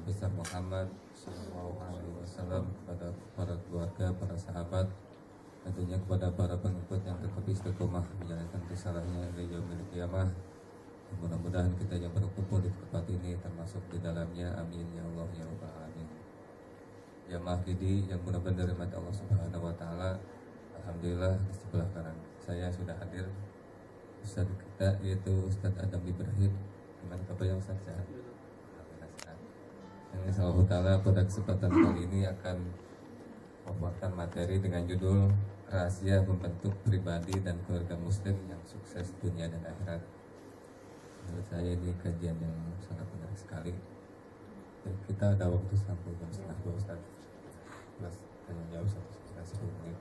besar Muhammad Sallallahu Alaihi Wasallam, kepada para keluarga, para sahabat, tentunya kepada para pengikut yang tetap istiqomah menjalankan risalahnya hingga yaumil qiyamah. Mudah-mudahan kita yang berkumpul di tempat ini termasuk di dalamnya, amin ya Allah ya rabbal alamin. Jamaah Kidi yang benar-benar dirahmati Allah Subhanahu wa taala, alhamdulillah di sebelah kanan saya sudah hadir Ustaz kita, yaitu Ustaz Adam Ibrahim. Gimana kabarnya Ustaz? Sehat? Yang insyaallah taala pada kesempatan kali ini akan membuatkan materi dengan judul Rahasia Membentuk Pribadi dan Keluarga Muslim yang Sukses Dunia dan Akhirat. Menurut saya ini kajian yang sangat menarik sekali. Dan kita ada waktu sampai jam setengah 2 Ustaz. Plus tanya jawab 1-10 menit.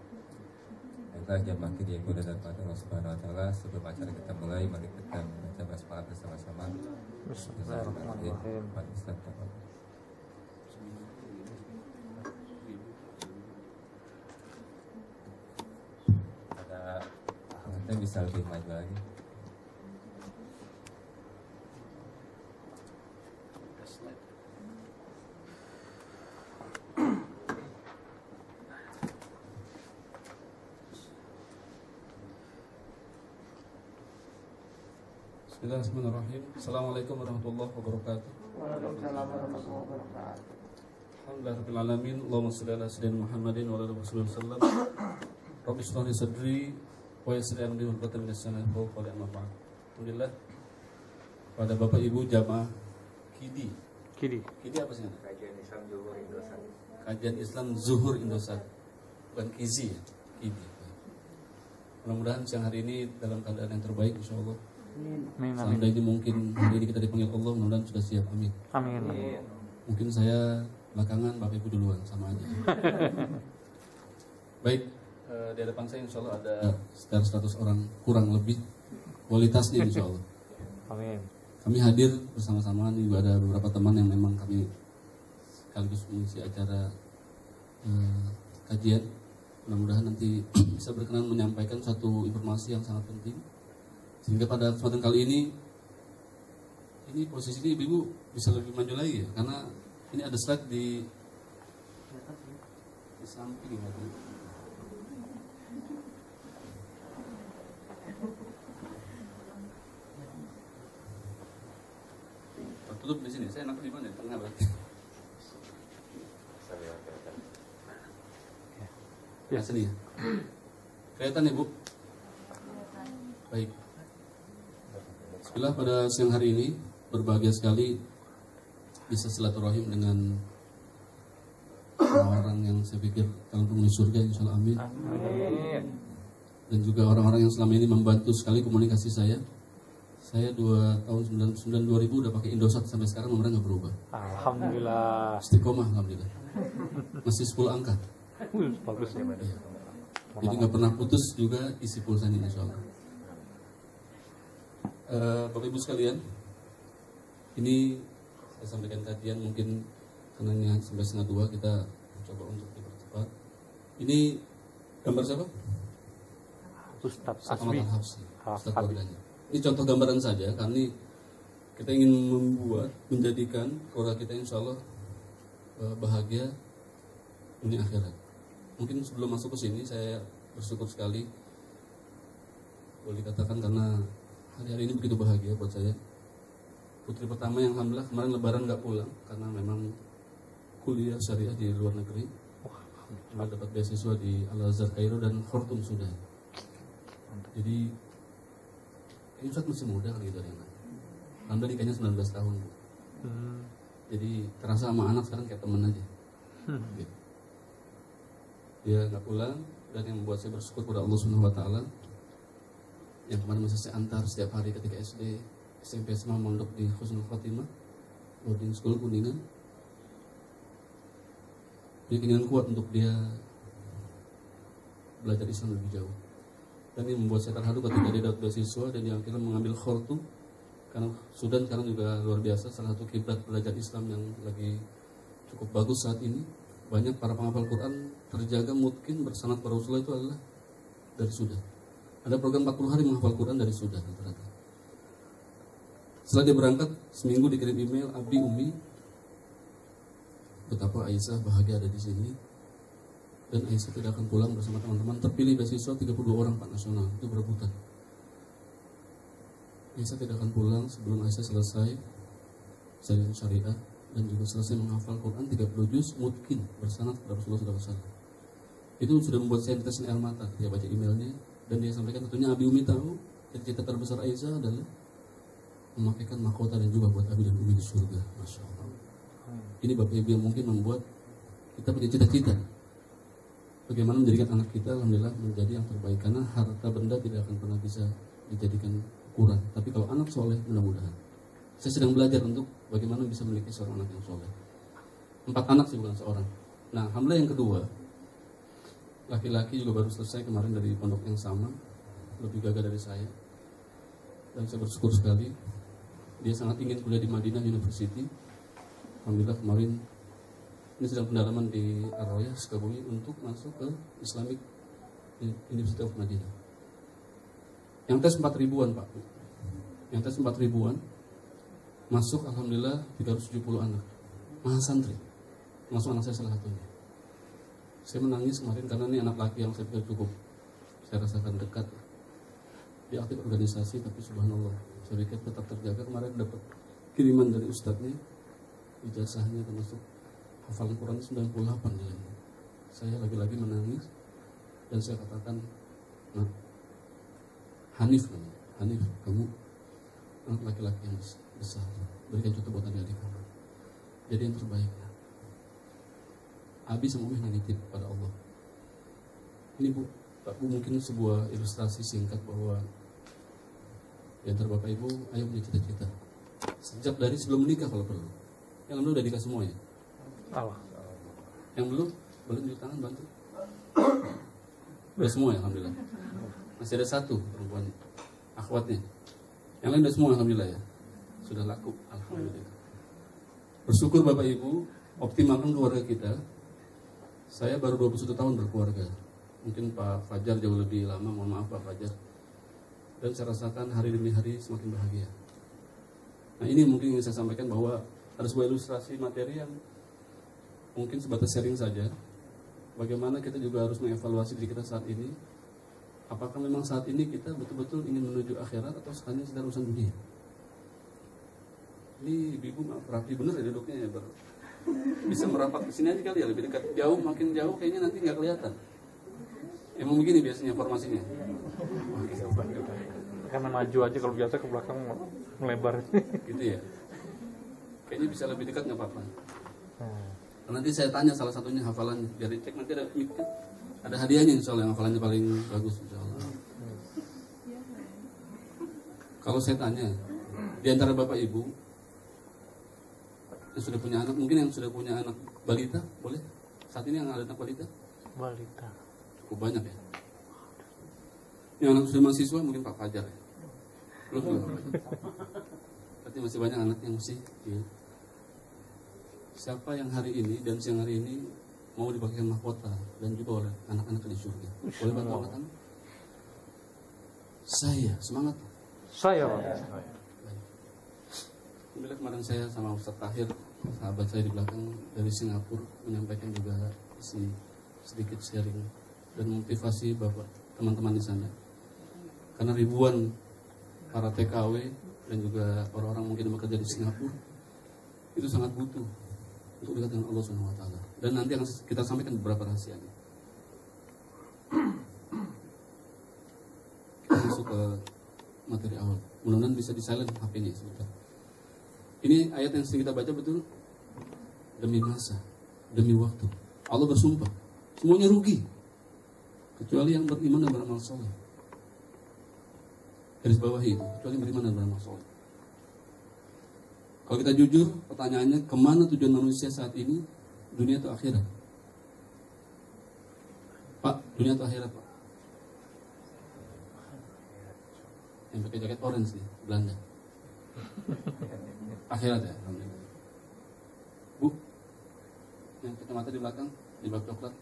Baiklah jamaah yang mudah dan pada Allah Subhanahu wa taala, sebelum acara kita mulai, mari kita membaca basmalah bersama-sama. Bismillahirrahmanirrahim. Pak Ustaz, ada alatnya bisa lebih maju lagi. Bismillahirrahmanirrahim. Assalamualaikum warahmatullahi wabarakatuh. Waalaikumsalam warahmatullahi wabarakatuh. Alhamdulillahirabbil alamin. Allahumma shalli ala sayyidina Muhammadin wa ala alihi wasallam. Rabbi shrah li sadri wa yassir li amri wa hlul 'uqdatam min lisani yafqahu qawli. Amma ba'd. Alhamdulillah, pada Bapak Ibu jamaah Kidi apa sih? Kajian Islam Zuhur Indosat. Kajian Islam Zuhur Indosat. Bukan Kizi ya? Kidi. Mudah-mudahan siang hari ini dalam keadaan yang terbaik insyaallah. Seandainya mungkin hari ini kita dipanggil Allah, mudah-mudahan sudah siap. Amin. Amin. Mungkin saya belakangan, Bapak Ibu duluan, sama aja. Baik, di hadapan saya insya Allah ada sekitar 100 orang, kurang lebih kualitasnya insya Allah. Amin. Kami hadir bersama-sama, nih juga ada beberapa teman yang memang kami sekaligus mengisi acara kajian. Mudah-mudahan nanti bisa berkenan menyampaikan satu informasi yang sangat penting. Sehingga pada kesempatan kali ini posisi ini Ibu bisa lebih maju lagi ya, karena ini ada slide di samping ya. Tertutup di sini, saya enak di mana? Tengah berarti. Ya sini ya. Kelihatan Ibu? Baik. Bismillah, pada siang hari ini berbahagia sekali bisa silaturahim dengan orang-orang yang saya pikir calon penghuni surga insyaallah, amin. Dan juga orang-orang yang selama ini membantu sekali komunikasi saya. Saya 2 tahun 2000 udah pakai Indosat sampai sekarang nomornya nggak berubah. Alhamdulillah. Istiqomah alhamdulillah. Masih 10 angka. Bagus ya, Pak. Jadi nggak pernah putus juga isi pulsanya insyaallah. Bapak Ibu sekalian, ini saya sampaikan kajian mungkin karena sampai setengah 2 kita coba untuk dipercepat. Ini gambar siapa? Ustadz Asmi. Asmi. Ustadz keluarganya. Ini contoh gambaran saja, karena kita ingin menjadikan keluarga kita insya Allah bahagia dunia akhirat. Mungkin sebelum masuk ke sini saya bersyukur sekali, boleh dikatakan karena hari-hari ini begitu bahagia buat saya. Putri pertama yang alhamdulillah kemarin lebaran nggak pulang karena memang kuliah syariah di luar negeri. Cuma dapat beasiswa di Al-Azhar Kairo dan Khartoum sudah. Jadi ini Ustaz masih muda kali itu Rina. Alhamdulillah nikahnya 19 tahun Bu. Jadi terasa sama anak sekarang kayak teman aja. Gitu. Dia nggak pulang, dan yang membuat saya bersyukur kepada Allah Subhanahu wa taala, yang kemarin masih saya antar setiap hari ketika SD, SMP, SMA mondok di Husnul Khotimah boarding school Kuningan. Dia keinginan kuat untuk dia belajar Islam lebih jauh. Dan ini membuat saya terharu ketika dia dapat beasiswa dan dia akhirnya mengambil Khartoum, karena Sudan sekarang juga luar biasa, salah satu kiblat belajar Islam yang lagi cukup bagus saat ini. Banyak para penghafal Quran terjaga mungkin bersanad para Rasulullah itu adalah dari Sudan. Ada program 40 hari menghafal Quran dari Sudan rata-rata. Setelah dia berangkat, seminggu dikirim email, Abi, Umi, betapa Aisyah bahagia ada di sini, dan Aisyah tidak akan pulang bersama teman-teman. Terpilih beasiswa 32 orang Pak nasional, itu berebutan. Aisyah tidak akan pulang sebelum Aisyah selesai syariah dan juga selesai menghafal Quran 30 juz mungkin bersanad kepada Rasulullah SAW. Itu sudah membuat saya tetesan air mata ketika baca emailnya, dan dia sampaikan tentunya Abi Umi tahu cita-cita terbesar Aisyah adalah memakaikan mahkota dan juga buat Abi dan Umi di surga. Masya Allah. Ini Bapak Ibu yang mungkin membuat kita punya cita-cita bagaimana menjadikan anak kita alhamdulillah menjadi yang terbaik, karena harta benda tidak akan pernah bisa dijadikan ukuran, tapi kalau anak soleh mudah-mudahan. Saya sedang belajar untuk bagaimana bisa memiliki seorang anak yang soleh. 4 anak sih, bukan seorang. Nah, alhamdulillah yang kedua, laki-laki juga baru selesai kemarin dari pondok yang sama, lebih gagah dari saya, dan saya bersyukur sekali. Dia sangat ingin kuliah di Madinah University. Alhamdulillah kemarin ini sedang pendalaman di Ar-Royah Sukabumi untuk masuk ke Islamic University of Madinah. Yang tes 4 ribuan Pak. Yang tes 4 ribuan masuk alhamdulillah 370 anak. Maha santri. Masuk anak saya salah satunya. Saya menangis kemarin karena ini anak laki yang saya pikir cukup saya rasakan dekat. Dia aktif organisasi, tapi subhanallah saya pikir tetap terjaga. Kemarin dapat kiriman dari ustadznya, ijazahnya termasuk hafalan Quran 98 nilainya. Saya lagi-lagi menangis dan saya katakan, nah, Hanif namanya, Hanif, kamu anak laki-laki yang besar, berikan contoh buat adik-adik kamu, jadi yang terbaik ya. Abi sama Umi nitip pada Allah. Ini Bu, Pak Bu, mungkin sebuah ilustrasi singkat bahwa di antara Bapak Ibu, ayo punya cita-cita. Sejak dari sebelum menikah kalau perlu. Yang belum udah nikah semua ya? Allah. Yang belum, boleh tunjuk tangan bantu. Udah semua ya, alhamdulillah. Masih ada 1 perempuan akhwatnya. Yang lain udah semua alhamdulillah ya. Sudah laku, alhamdulillah. Bersyukur Bapak Ibu, optimalkan keluarga kita. Saya baru 21 tahun berkeluarga. Mungkin Pak Fajar jauh lebih lama, mohon maaf Pak Fajar. Dan saya rasakan hari demi hari semakin bahagia. Nah ini mungkin yang saya sampaikan bahwa ada sebuah ilustrasi materi yang mungkin sebatas sharing saja. Bagaimana kita juga harus mengevaluasi diri kita saat ini. Apakah memang saat ini kita betul-betul ingin menuju akhirat atau sekalian sedang urusan dunia? Ini ibu maaf rapi bener ya duduknya ya, bisa merapat ke sini aja kali ya, lebih dekat. Jauh, makin jauh kayaknya nanti nggak kelihatan. Emang begini biasanya formasinya. Karena maju aja, kalau biasa ke belakang melebar. Gitu ya. Kayaknya bisa lebih dekat nggak apa-apa. Nanti saya tanya salah satunya hafalannya, biar dicek nanti ada mic kan. Ada hadiahnya insya Allah yang hafalannya paling bagus insya Allah. Kalau saya tanya, di antara Bapak Ibu yang sudah punya anak, mungkin yang sudah punya anak balita, boleh? Saat ini yang ada anak balita? Balita. Cukup banyak ya. Yang anak sudah mahasiswa mungkin Pak Fajar ya. Belum. Berarti masih banyak anak yang masih ya. Siapa yang hari ini dan siang hari ini mau dibagikan mahkota dan juga oleh anak-anak di surga? Boleh bantu angkat tangan? Saya, semangat. Saya. Alhamdulillah kemarin saya sama Ustaz Tahir, sahabat saya di belakang dari Singapura, menyampaikan juga sedikit sharing dan motivasi Bapak teman-teman di sana. Karena ribuan para TKW dan juga orang-orang mungkin yang bekerja di Singapura itu sangat butuh untuk dekat dengan Allah Subhanahu wa taala. Dan nanti akan kita sampaikan beberapa rahasianya. Kita masuk ke materi awal. Mudah-mudahan bisa di silent HP-nya sebentar. Ini ayat yang sering kita baca betul. Demi masa, demi waktu, Allah bersumpah, semuanya rugi kecuali yang beriman dan beramal soleh. Garis bawah itu, kecuali yang beriman dan beramal soleh. Kalau kita jujur, pertanyaannya, kemana tujuan manusia saat ini? Dunia atau akhirat? Pak, dunia atau akhirat Pak? Yang pakai jaket orange nih, Belanda. Akhirat ya, alhamdulillah. Bu, yang kacamata di belakang, di bak coklat,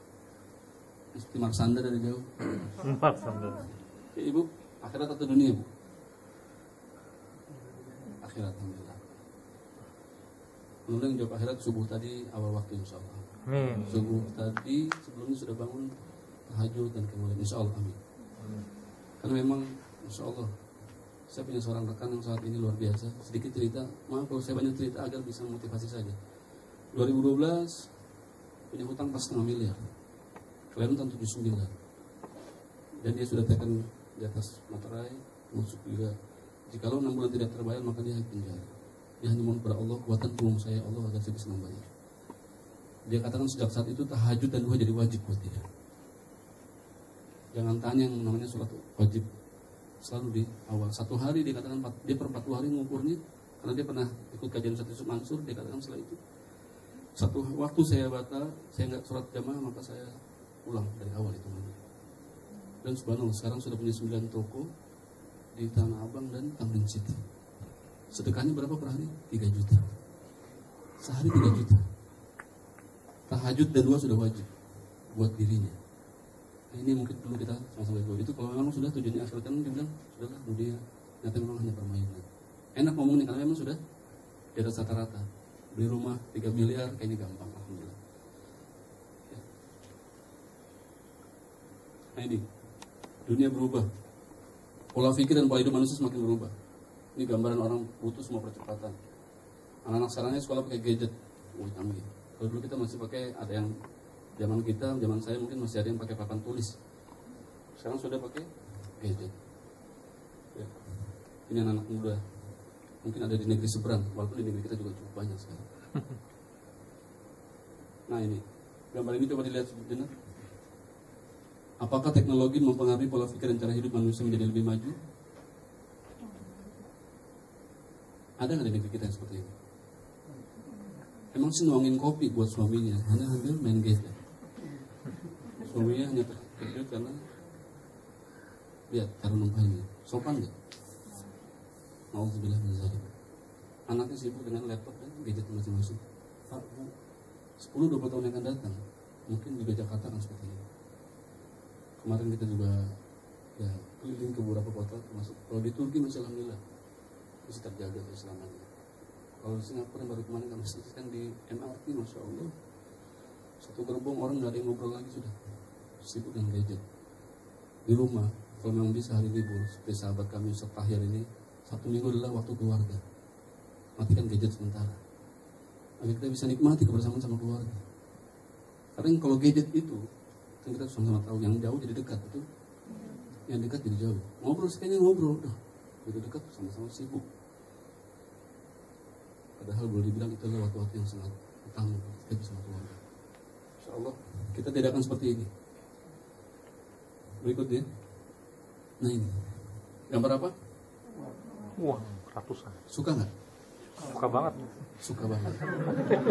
yang seperti Marsanda dari jauh. Marsanda. Ya, Ibu, akhirat atau dunia Bu? Akhirat, alhamdulillah. Mudah-mudahan yang jawab akhirat subuh tadi awal waktu insya Allah. Amin. Subuh tadi sebelumnya sudah bangun tahajud dan kemudian insya Allah amin. Karena memang insya Allah saya punya seorang rekan yang saat ini luar biasa. Sedikit cerita, maaf kalau saya banyak cerita agar bisa motivasi saja. 2012 punya hutang pas 5 miliar, Kelantan 79, dan dia sudah tekan di atas materai, masuk juga. Jikalau 6 bulan tidak terbayar maka dia penjara. Dia hanya mohon kepada Allah, kuatan tolong saya Allah agar saya bisa membayar. Dia katakan sejak saat itu tahajud dan duha jadi wajib buat dia. Jangan tanya yang namanya sholat wajib, selalu di awal. Satu hari dia katakan dia per 40 hari ngukurnya, karena dia pernah ikut kajian Ustaz Yusuf Mansur. Dia katakan setelah itu satu waktu saya batal, saya nggak sholat jamaah, maka saya ulang dari awal itu. Dan subhanallah sekarang sudah punya 9 toko di Tanah Abang dan Tamrin City. Sedekahnya berapa per hari? 3 juta. Sehari 3 juta. Tahajud dan doa sudah wajib buat dirinya. Nah, ini mungkin perlu kita sama-sama tahu. Itu kalau memang sudah tujuannya akhirat, kan dia bilang sudahlah dunia ternyata memang hanya permainan. Enak ngomongnya karena memang sudah di atas rata-rata. Beli rumah 3 miliar kayaknya gampang, alhamdulillah. Ya. Nah ini dunia berubah, pola pikir dan pola hidup manusia semakin berubah. Ini gambaran orang butuh semua percepatan. Anak-anak sekarang sekolah pakai gadget, canggih. Kalau dulu kita masih pakai, ada yang zaman kita, zaman saya mungkin masih ada yang pakai papan tulis. Sekarang sudah pakai gadget. Ya. Ini anak-anak muda, mungkin ada di negeri seberang, walaupun di negeri kita juga cukup banyak sekarang. Nah ini, gambar ini coba dilihat sebentar. Apakah teknologi mempengaruhi pola pikir dan cara hidup manusia menjadi lebih maju? Ada nggak di negeri kita yang seperti ini? Emang sih nuangin kopi buat suaminya, hanya ambil main gadget. Suaminya hanya terkejut karena lihat cara numpahnya, sopan nggak? Nauzubillah min dzalik. Anaknya sibuk dengan laptop dan gadget masing-masing. Pak, Bu, 10-20 tahun yang akan datang, mungkin juga Jakarta akan seperti ini. Kemarin kita juga ya keliling ke beberapa kota, termasuk kalau di Turki masih alhamdulillah masih terjaga keislamannya. Kalau di Singapura yang baru kemarin kami saksikan di MRT, masya Allah, satu gerbong orang nggak ada yang ngobrol lagi, sudah sibuk dengan gadget. Di rumah, kalau memang bisa hari libur, seperti sahabat kami Ustaz Tahir ini, Sabtu Minggu adalah waktu keluarga. Matikan gadget sementara, agar kita bisa nikmati kebersamaan sama keluarga. Karena kalau gadget itu, kan kita sama-sama tahu, yang jauh jadi dekat, betul? Yang dekat jadi jauh. Ngobrol sekalinya ngobrol, jadi dekat sama-sama sibuk. Padahal boleh dibilang itu adalah waktu-waktu yang sangat utama kita bersama keluarga. Insya Allah kita tidak akan seperti ini. Berikutnya, nah ini gambar apa? Wah, ratusan. Suka nggak? Suka banget. Suka banget.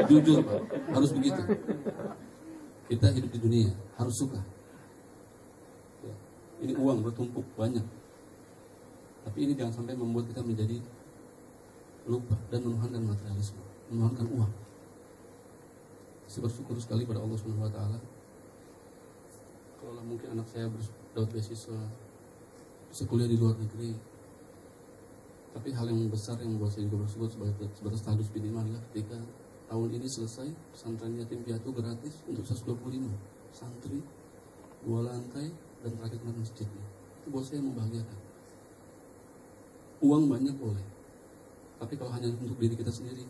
Jujur Pak, harus begitu. Kita hidup di dunia harus suka. Ya. Ini uang bertumpuk banyak, tapi ini jangan sampai membuat kita menjadi lupa dan menuhankan materialisme, menuhankan uang. Saya bersyukur sekali pada Allah Subhanahu Wa Taala. Kalau mungkin anak saya dapat beasiswa, bisa kuliah di luar negeri. Tapi hal yang besar yang membuat saya juga bersyukur sebatas status minimal adalah ketika tahun ini selesai pesantren yatim piatu gratis untuk 125 santri, 2 lantai dan terakhir masjidnya. Itu buat saya membahagiakan. Uang banyak boleh, tapi kalau hanya untuk diri kita sendiri,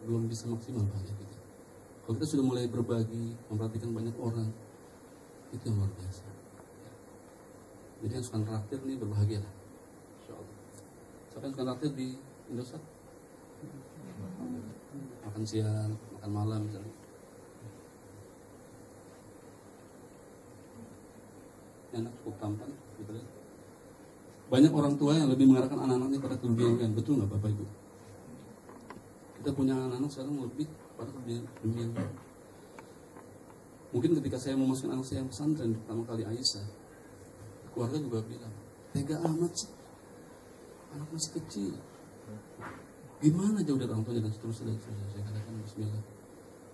belum bisa maksimal bahagia kita. Kalau kita sudah mulai berbagi, memperhatikan banyak orang, itu yang luar biasa. Jadi yang suka traktir nih berbahagialah, insya Allah. Siapa yang suka traktir di Indosat? Makan siang, makan malam misalnya. Enak, cukup tampan, gitu ya. Banyak orang tua yang lebih mengarahkan anak-anaknya pada keduniaan, betul nggak Bapak Ibu? Kita punya anak-anak sekarang lebih pada keduniaan. Mungkin ketika saya memasukkan anak saya yang pesantren pertama kali Aisyah, keluarga juga bilang, tega amat sih, anak masih kecil, gimana jauh dari orang tuanya dan seterusnya. Saya katakan Bismillah,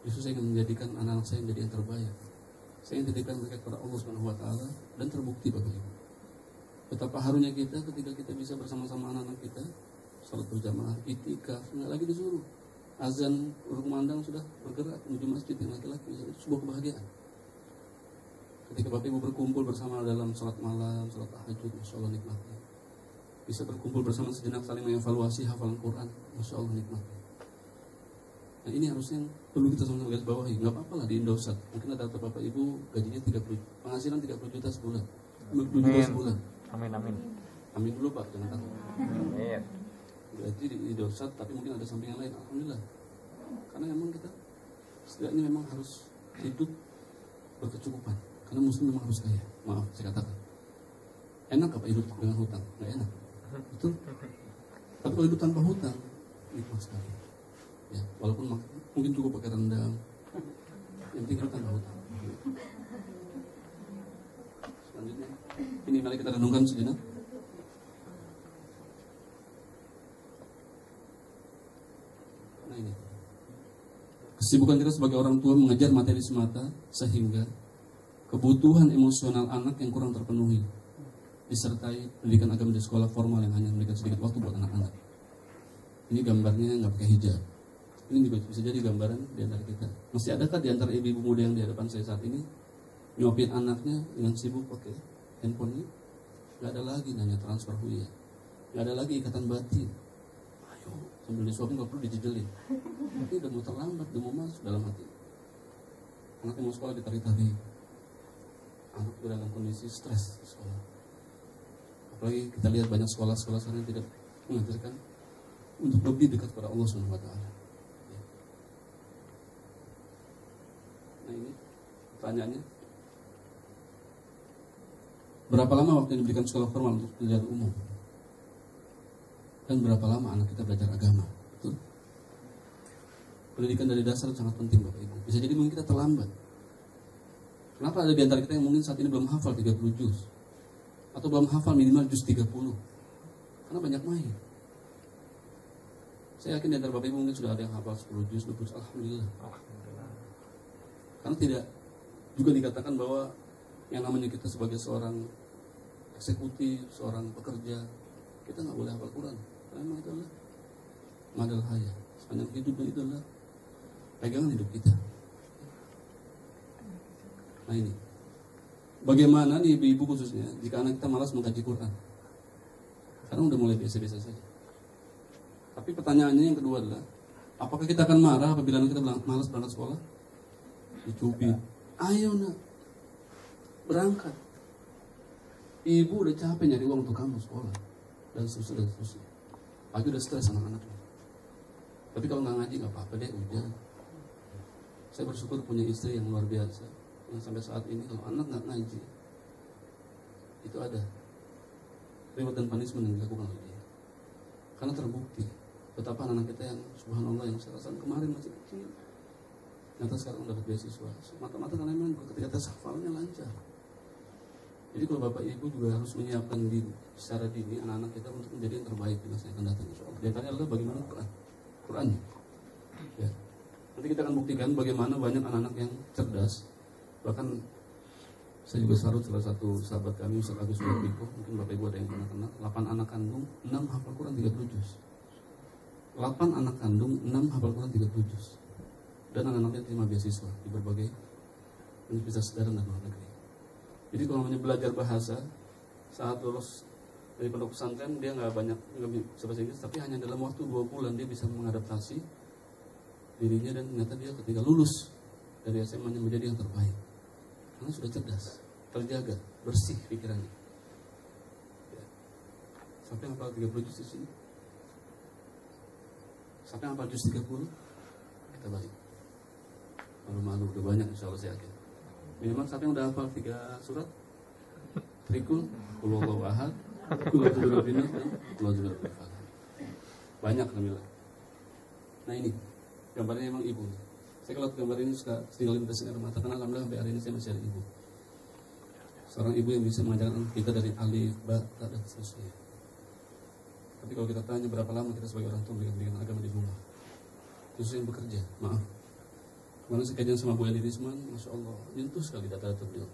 justru saya ingin menjadikan anak-anak saya menjadi yang terbaik. Saya ingin titipkan mereka kepada Allah Subhanahu Wa Taala, dan terbukti Bapak Ibu. Betapa harunya kita ketika kita bisa bersama-sama anak-anak kita salat berjamaah, itikaf, nggak lagi disuruh. azan berkumandang sudah bergerak menuju masjid yang laki-laki, itu sebuah kebahagiaan. Ketika Bapak Ibu berkumpul bersama dalam sholat malam, sholat tahajud, Masya Allah nikmatnya. Bisa berkumpul bersama sejenak saling mengevaluasi hafalan Quran, Masya Allah nikmatnya. Nah ini harusnya perlu kita sama-sama garis bawahi. Nggak apa-apa lah di Indosat. Mungkin ada Bapak Ibu gajinya 30, penghasilan 30 juta sebulan, 20 juta sebulan. Amin, amin. Amin dulu Pak, jangan takut. Amin. Gaji di Indosat, tapi mungkin ada samping yang lain. Alhamdulillah. Karena memang kita setidaknya memang harus hidup berkecukupan. Karena muslim memang harus kaya. Maaf, saya katakan. Enak apa hidup dengan hutang? Nggak enak. Betul. Tapi kalau hidup tanpa hutang, nikmat sekali. Ya, walaupun mungkin cukup pakai rendang, yang penting hidup tanpa hutang. Selanjutnya, ini mari kita renungkan sejenak. Nah ini, kesibukan kita sebagai orang tua mengejar materi semata sehingga kebutuhan emosional anak yang kurang terpenuhi, disertai pendidikan agama di sekolah formal yang hanya memberikan sedikit waktu buat anak-anak. Ini gambarnya nggak pakai hijab. Ini juga bisa jadi gambaran di antara kita. Masih adakah di antara ibu-ibu muda yang di hadapan saya saat ini nyuapin anaknya dengan sibuk pakai handphonenya? Nggak ada lagi nanya transfer huya, nggak ada lagi ikatan batin. Ayo sambil disuapin nggak perlu dijejelin. Ini udah mau terlambat, udah mau masuk dalam hati. Anaknya mau sekolah ditarik-tarik. Anak itu dalam kondisi stres di sekolah. Apalagi kita lihat banyak sekolah-sekolah sekarang yang tidak mengajarkan untuk lebih dekat pada Allah Subhanahu wa taala. Nah ini pertanyaannya, berapa lama waktu yang diberikan sekolah formal untuk pelajaran umum? Dan berapa lama anak kita belajar agama? Betul? Pendidikan dari dasar sangat penting Bapak Ibu. Bisa jadi mungkin kita terlambat. Kenapa ada di antara kita yang mungkin saat ini belum hafal 30 juz? Atau belum hafal minimal juz 30? Karena banyak main. Saya yakin di antara Bapak Ibu mungkin sudah ada yang hafal 10 juz, 20 juz. Alhamdulillah. Karena tidak juga dikatakan bahwa yang namanya kita sebagai seorang eksekutif, seorang pekerja, kita nggak boleh hafal Quran. Karena memang itu adalah madal haya. Sepanjang hidup itu adalah pegangan hidup kita. Nah ini, bagaimana nih ibu-ibu khususnya jika anak kita malas mengkaji Quran? Sekarang udah mulai biasa-biasa saja. Tapi pertanyaannya yang kedua adalah, apakah kita akan marah apabila anak kita malas berangkat sekolah? Dicubit, ayo nak, berangkat. Ibu udah capek nyari uang untuk kamu sekolah, dan seterusnya, dan seterusnya. Pagi udah stres anak-anaknya. Tapi kalau nggak ngaji nggak apa-apa deh, hujan. Saya bersyukur punya istri yang luar biasa, yang sampai saat ini kalau anak nggak ngaji, itu ada reward dan punishment yang dilakukan oleh dia. Karena terbukti betapa anak kita yang subhanallah yang saya rasakan kemarin masih kecil, ternyata sekarang udah dapat beasiswa. Mata-mata karena memang ketika tes hafalnya lancar. Jadi kalau Bapak Ibu juga harus menyiapkan diri secara dini anak-anak kita untuk menjadi yang terbaik di masa yang akan datang, insya Allah. Di antaranya adalah bagaimana Qurannya. Ya. Nanti kita akan buktikan bagaimana banyak anak-anak yang cerdas. Bahkan saya juga salut salah satu sahabat kami, Ustaz Agus Wardiko, mungkin Bapak Ibu ada yang pernah kenal. 8 anak kandung, 6 hafal Quran 30 juz. 8 anak kandung, 6 hafal Quran 30 juz. Dan anak-anaknya terima beasiswa di berbagai universitas dalam dan luar negeri. Jadi kalau namanya belajar bahasa, saat lulus dari pondok pesantren dia nggak bisa bahasa Inggris, tapi hanya dalam waktu 2 bulan dia bisa mengadaptasi dirinya, dan ternyata dia ketika lulus dari SMA-nya menjadi yang terbaik. Karena sudah cerdas, terjaga, bersih pikirannya. Ya. Sampai hafal 30 juz di sini. Sampai hafal juz 30, kita balik. Malu-malu, udah banyak insya Allah saya yakin. Minimal sampai udah hafal 3 surat. Trikul, Qul Huwallahu Ahad, Qul A'udzu Birabbil Nas, dan Qul A'udzu Birabbil Falaq. Banyak alhamdulillah. Nah ini gambarnya emang ibu. Saya kalau gambar ini suka tinggal lintas air mata, karena alhamdulillah sampai hari ini saya masih ada ibu. Seorang ibu yang bisa mengajarkan kita dari alif, ba, ta, dan seterusnya. Tapi kalau kita tanya berapa lama kita sebagai orang tua berikan agama di rumah, khususnya yang bekerja, maaf. Kemarin saya kajian sama Bu Eli Risman, Masya Allah, nyentuh sekali data-data beliau.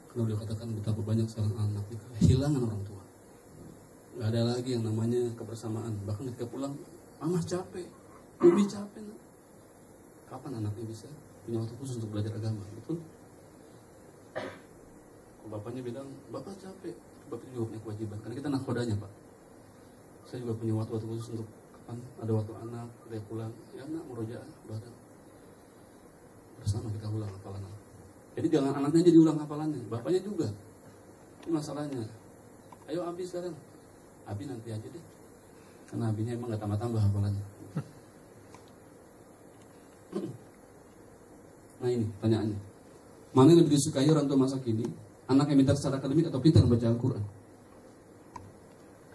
Karena beliau katakan betapa banyak seorang anak kehilangan orang tua. Gak ada lagi yang namanya kebersamaan. Bahkan ketika pulang, mama capek, Umi capek. Kapan anaknya bisa punya waktu khusus untuk belajar agama? Betul? Kalau bapaknya bilang, bapak capek, bapak juga punya kewajiban. Karena kita nakhodanya Pak. Saya juga punya waktu khusus untuk kapan ada waktu anak, dia pulang, ya anak murojaah, bareng. Bersama kita ulang hafalan. Jadi jangan anaknya jadi ulang hafalannya, bapaknya juga. Ini masalahnya. Ayo Abi sekarang. Abi nanti aja deh. Karena Abinya emang gak tambah-tambah hafalannya. Nah ini pertanyaannya, mana yang lebih disukai orang tua masa kini, anak yang pintar secara akademik atau pintar membaca Al-Quran?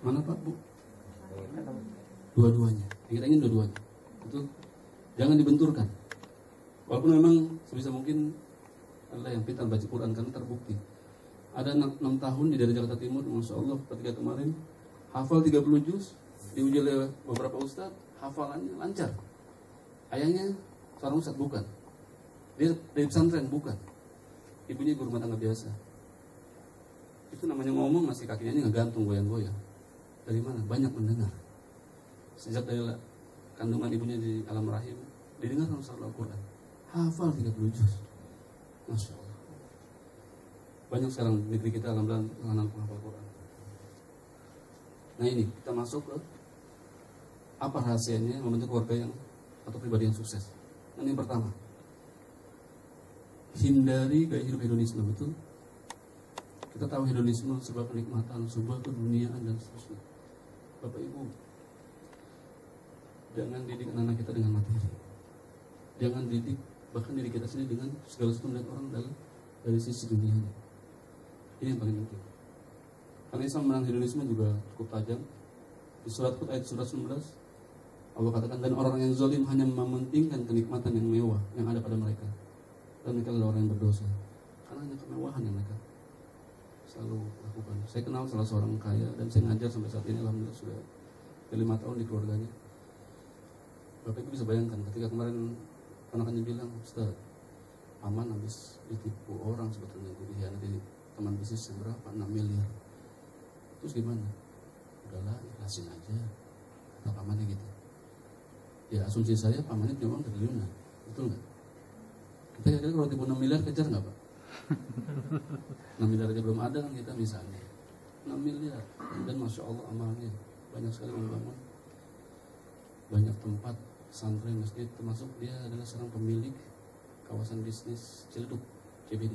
Mana Pak Bu? Dua-duanya. Kita ingin dua-duanya. Betul? Jangan dibenturkan. Walaupun memang sebisa mungkin adalah yang pintar baca Quran, karena terbukti. Ada 6 tahun di daerah Jakarta Timur, Masya Allah, ketika kemarin hafal 30 juz, diuji oleh beberapa ustadz, hafalannya lancar. Ayahnya seorang ustadz, bukan. Dia dari pesantren, bukan. Ibunya ibu rumah tangga biasa. Itu namanya ngomong masih kakinya ini ngegantung, goyang-goyang. Dari mana? Banyak mendengar. Sejak dari kandungan ibunya di alam rahim, didengar sama Al-Quran. Hafal 30 juz. Masya Allah. Banyak sekarang di negeri kita alhamdulillah anak hafal Quran. Nah ini kita masuk ke apa rahasianya membentuk keluarga yang atau pribadi yang sukses. Nah, yang pertama, hindari gaya hidup hedonisme. Betul? Kita tahu hedonisme sebuah kenikmatan, sebuah keduniaan dan seterusnya. Bapak Ibu, jangan didik anak kita dengan materi. Jangan didik bahkan diri kita sendiri dengan segala sesuatu melihat orang dari sisi dunianya. Ini yang paling penting. Karena Islam menang hedonisme juga cukup tajam. Di surat Hud ayat surat 19, Allah katakan, dan orang yang zalim hanya mementingkan kenikmatan yang mewah yang ada pada mereka. Dan mereka adalah orang yang berdosa. Karena hanya kemewahan yang mereka selalu lakukan. Saya kenal salah seorang kaya dan saya ngajar sampai saat ini alhamdulillah sudah 5 tahun di keluarganya. Bapak Ibu bisa bayangkan ketika kemarin anak-anaknya bilang, Ustaz, Aman habis ditipu orang sebetulnya, jadi nanti teman bisnis yang berapa, 6 miliar. Terus gimana? Udahlah, ikhlasin aja. Kata pamannya gitu. Ya asumsi saya pamannya punya uang triliunan. Betul nggak? Kita kira-kira kalau tipu 6 miliar kejar nggak Pak? 6 miliar aja belum ada kan kita misalnya. 6 miliar. Dan Masya Allah amalnya banyak sekali membangun banyak tempat pesantren, masjid, termasuk dia adalah seorang pemilik kawasan bisnis Ciledug, CBD.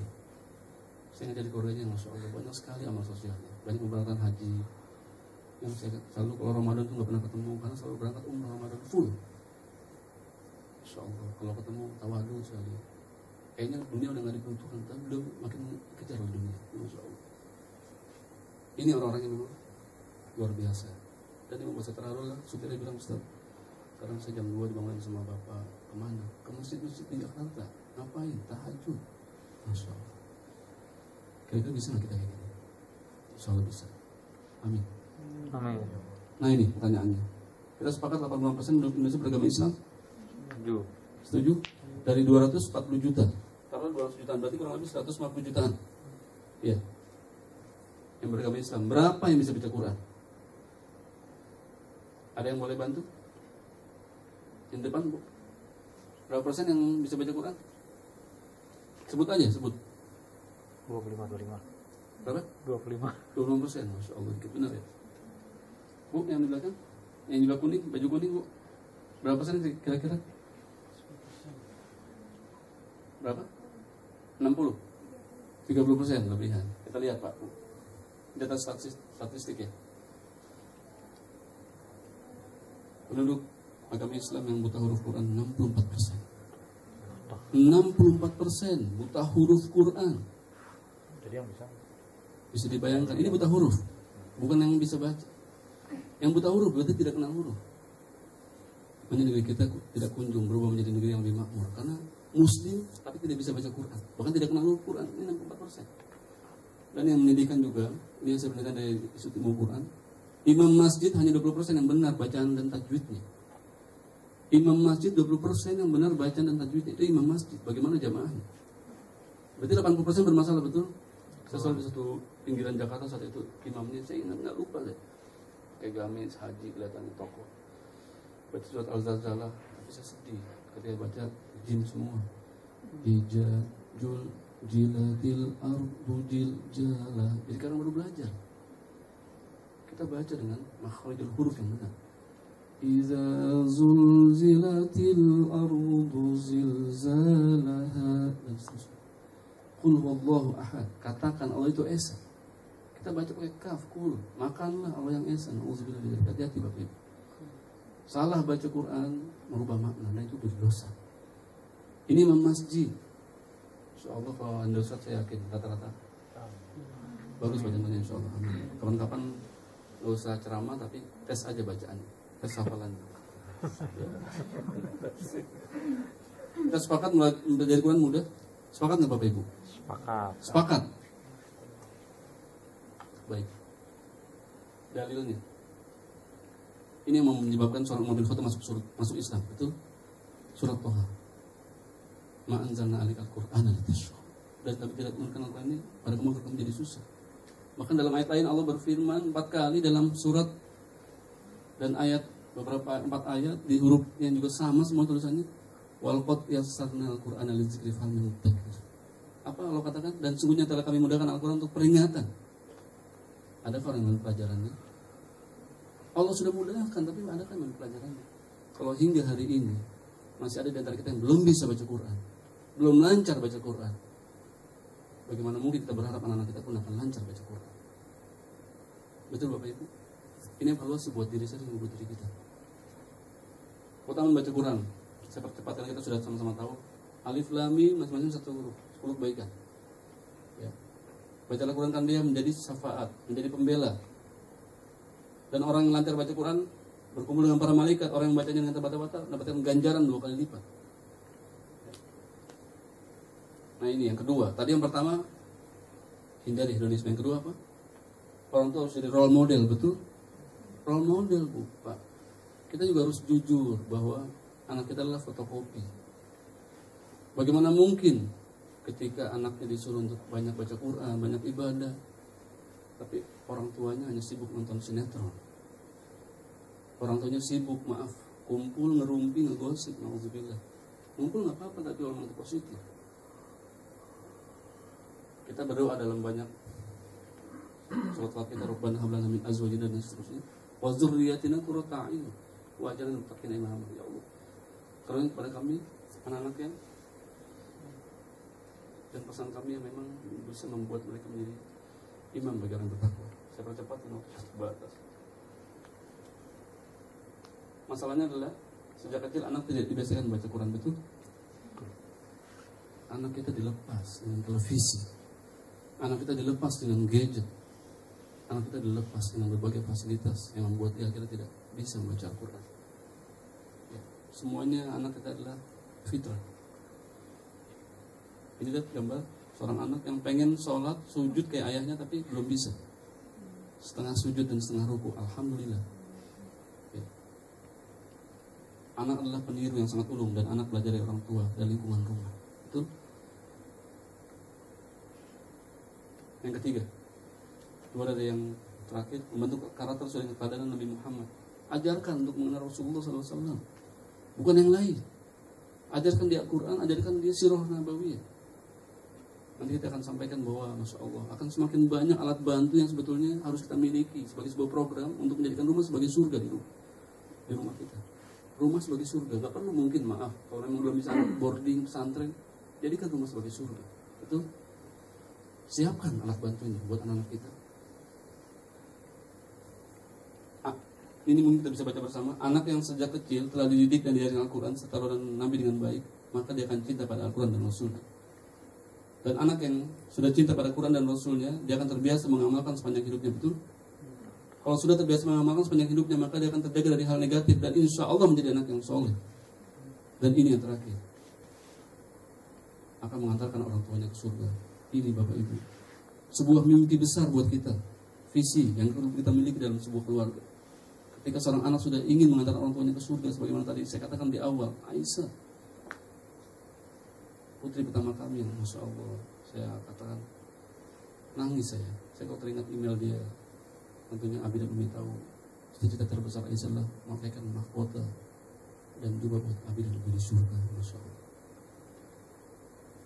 Saya ngajar di keluarganya, Masya Allah, banyak sekali amal sosialnya. Banyak memberangkatkan haji. Yang saya selalu kalau Ramadan tuh gak pernah ketemu, karena selalu berangkat umrah Ramadan full. Masya Allah, kalau ketemu tawadu sekali. Kayaknya dunia udah gak dibutuhkan, tapi beliau makin kejar oleh dunia. Masya Allah. Ini orang-orang yang memang luar biasa. Dan yang membuat saya terharu lah, supirnya bilang, Ustaz, sekarang saya jam 2 dibangunin sama bapak, kemana? Ke masjid-masjid di Jakarta. Ngapain? Tahajud. Masya Allah. Kira-kira bisa nggak kita kayak gini? Insya Allah bisa. Amin. Amin. Nah ini pertanyaannya. Kita sepakat 80% penduduk Indonesia beragama Islam? Setuju. Setuju? Dari 240 juta. Taruh 200 jutaan, berarti kurang lebih 150 jutaan. Iya. Yang beragama Islam. Berapa yang bisa baca Quran? Ada yang boleh bantu? Yang depan Bu. Berapa persen yang bisa baca Quran? Sebut aja, sebut. 25. Berapa? 25. 20%, Masya Allah, dikit benar ya. Bu, yang di belakang, yang di belakang kuning, baju kuning Bu, berapa persen kira-kira? Berapa? 60? 30% lebihan. Kita lihat Pak Bu, data statistik ya. Penduduk agama Islam yang buta huruf Quran 64%. 64% buta huruf Quran. Jadi yang Bisa dibayangkan, ini buta huruf, bukan yang bisa baca. Yang buta huruf berarti tidak kenal huruf. Makanya negeri kita tidak kunjung berubah menjadi negeri yang lebih makmur, karena Muslim tapi tidak bisa baca Quran, bahkan tidak kenal huruf Quran. Ini 64%. Dan yang menyedihkan juga, ini yang saya berikan dari Institut Ilmu Quran, imam masjid hanya 20% yang benar bacaan dan tajwidnya. Imam masjid 20% yang benar bacaan dan tajwidnya, itu imam masjid. Bagaimana jamaahnya? Berarti 80% bermasalah, betul? Saya selalu di satu pinggiran Jakarta saat itu, imamnya saya ingat, nggak lupa deh, kayak gamis haji kelihatannya tokoh, baca surat Al-Zalzalah, bisa sedih ketika baca jim semua. Jul jilatil ardu jiljalah. Jadi sekarang baru belajar. Kita baca dengan makharijul huruf yang benar. Iza zulzilatil ardu zilzalaha. Dan seterusnya. Qul huwallahu ahad. Katakan Allah itu esa. Kita baca pakai kaf, kul. Makanlah Allah yang esa. Nauzubillah dari dzalik. Hati-hati Bapak Ibu. Salah baca Quran merubah makna, dan itu berdosa. Ini imam masjid. Insyaallah kalau Anda Ustaz saya yakin rata-rata bagus bacaannya insyaallah. Amin. Kapan-kapan nggak usah ceramah tapi tes aja bacaannya, tes hafalannya. Kita sepakat belajar Quran mudah? Sepakat nggak Bapak Ibu? Sepakat. Sepakat. Baik. Dalilnya. Ini yang menyebabkan seorang mobil foto masuk Islam, betul? Surat Toha. Ma anzalna 'alaikal Qur'ana litashqa. Dan kami tidak menurunkan Al-Quran ini pada kamu agar kamu jadi susah. Bahkan dalam ayat lain Allah berfirman 4 kali dalam surat dan ayat beberapa 4 ayat di huruf yang juga sama semua tulisannya. Wal qad yassarna al-Qur'ana lidzikri fahal min muddakir. Apa Allah katakan? Dan sungguhnya telah kami mudahkan Al-Quran untuk peringatan. Adakah orang yang pelajarannya? Allah sudah mudahkan, tapi adakah yang pelajarannya? Kalau hingga hari ini masih ada di antara kita yang belum bisa baca Quran, belum lancar baca Quran, bagaimana mungkin kita berharap anak-anak kita pun akan lancar baca Quran? Betul Bapak Ibu? Ini evaluasi buat diri saya dan buat diri kita. Pertama membaca Quran, saya percepat karena kita sudah sama-sama tahu. Alif Lam Mim masing-masing satu huruf, 10 kebaikan. Ya. Bacalah Quran kan dia menjadi syafaat, menjadi pembela. Dan orang yang lancar baca Quran berkumpul dengan para malaikat, orang yang bacanya dengan terbata-bata mendapatkan ganjaran 2 kali lipat. Nah ini yang kedua. Tadi yang pertama hindari hedonisme. Yang kedua apa? Orang tua harus jadi role model, betul? Role model Bu, Pak. Kita juga harus jujur bahwa anak kita adalah fotokopi. Bagaimana mungkin ketika anaknya disuruh untuk banyak baca Quran, banyak ibadah, tapi orang tuanya hanya sibuk nonton sinetron. Orang tuanya sibuk, maaf, kumpul, ngerumpi, ngegosip, na'udzubillah. Kumpul nggak apa-apa, tapi orang itu positif. Kita berdoa dalam banyak surat kita, Rabbana hab lana min azwajina dan seterusnya. Wa dzurriyyatina qurrata a'yun waj'alna lil muttaqina imama. Ya Allah, karena kepada kami anak-anak yang dan pesan kami yang memang bisa membuat mereka menjadi imam bagi orang bertakwa. Saya percepat karena waktu terbatas. Masalahnya adalah sejak kecil anak tidak dibiasakan baca Quran, betul? Anak kita dilepas dengan televisi, anak kita dilepas dengan gadget, anak kita dilepas dengan berbagai fasilitas yang membuat dia akhirnya tidak bisa membaca Al-Quran. Ya, semuanya anak kita adalah fitrah. Ini lihat gambar seorang anak yang pengen sholat sujud kayak ayahnya tapi belum bisa, setengah sujud dan setengah ruku. Alhamdulillah. Ya. Anak adalah peniru yang sangat ulung, dan anak belajar dari orang tua dan lingkungan rumah. Betul? Yang ketiga, dua dari yang terakhir, membentuk karakter sesuai dengan keadaan Nabi Muhammad. Ajarkan untuk mengenal Rasulullah SAW, bukan yang lain. Ajarkan dia Al-Quran, ajarkan dia sirah nabawiyah. Nanti kita akan sampaikan bahwa Masya Allah akan semakin banyak alat bantu yang sebetulnya harus kita miliki sebagai sebuah program untuk menjadikan rumah sebagai surga di rumah kita. Rumah sebagai surga, gak perlu mungkin, maaf, kalau memang belum bisa boarding pesantren, jadikan rumah sebagai surga. Betul? Siapkan alat bantunya buat anak-anak kita. Ini mungkin kita bisa baca bersama. Anak yang sejak kecil telah dididik dan diajarkan Al-Quran serta dan Nabi dengan baik, maka dia akan cinta pada Al-Quran dan Rasulnya. Dan anak yang sudah cinta pada Quran dan Rasulnya, dia akan terbiasa mengamalkan sepanjang hidupnya, betul? Kalau sudah terbiasa mengamalkan sepanjang hidupnya, maka dia akan terjaga dari hal negatif dan insya Allah menjadi anak yang soleh. Dan ini yang terakhir, akan mengantarkan orang tuanya ke surga. Ini Bapak Ibu, sebuah mimpi besar buat kita, visi yang perlu kita miliki dalam sebuah keluarga. Ketika seorang anak sudah ingin mengantarkan orang tuanya ke surga, sebagaimana tadi saya katakan di awal, Aisyah, putri pertama kami, yang Masya Allah, saya katakan nangis saya kalau teringat email dia. Tentunya Abi dan Umi tahu cita-cita terbesar Aisyah adalah memakaikan mahkota dan juga buat Abi dan Ibu di surga, Masya Allah.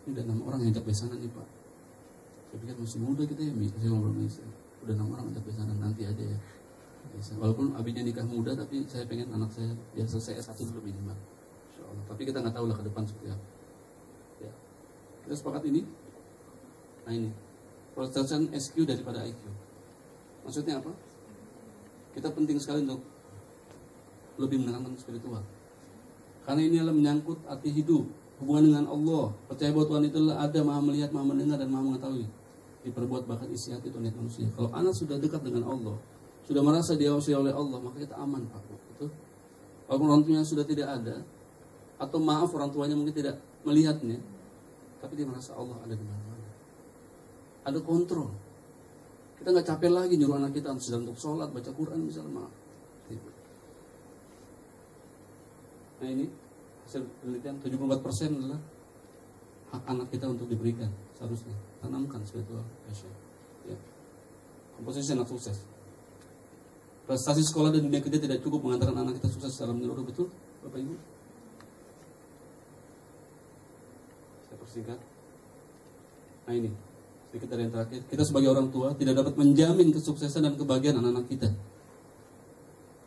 Ini udah 6 orang yang ajak besanan nih Pak. Saya pikir masih muda kita ya, saya ngobrol sama istri. Udah 6 orang ajak besanan, nanti aja ya. Walaupun abinya nikah muda, tapi saya pengen anak saya ya selesai S1 dulu minimal, Masya Allah. Tapi kita nggak tahu lah ke depan seperti apa. Ya. Kita sepakat ini. Nah ini, persentasenya SQ daripada IQ. Maksudnya apa? Kita penting sekali untuk lebih menekankan spiritual. Karena ini adalah menyangkut arti hidup, hubungan dengan Allah. Percaya bahwa Tuhan itu adalah ada, maha melihat, maha mendengar, dan maha mengetahui. Diperbuat bahkan isi hati itu niat manusia. Kalau anak sudah dekat dengan Allah, sudah merasa diawasi oleh Allah, maka kita aman Pak. Itu. Kalau orang tuanya sudah tidak ada, atau maaf orang tuanya mungkin tidak melihatnya, tapi dia merasa Allah ada di mana-mana. Ada kontrol. Kita nggak capek lagi nyuruh anak kita sedang untuk sholat, baca Quran misalnya, maaf. Nah ini hasil penelitian 74% adalah hak anak kita untuk diberikan seharusnya. Tanamkan spiritual passion. Ya. Komposisi anak sukses. Prestasi sekolah dan dunia kerja tidak cukup mengantarkan anak kita sukses secara menyeluruh, betul Bapak Ibu? Saya persingkat. Nah ini sedikit dari yang terakhir. Kita sebagai orang tua tidak dapat menjamin kesuksesan dan kebahagiaan anak-anak kita.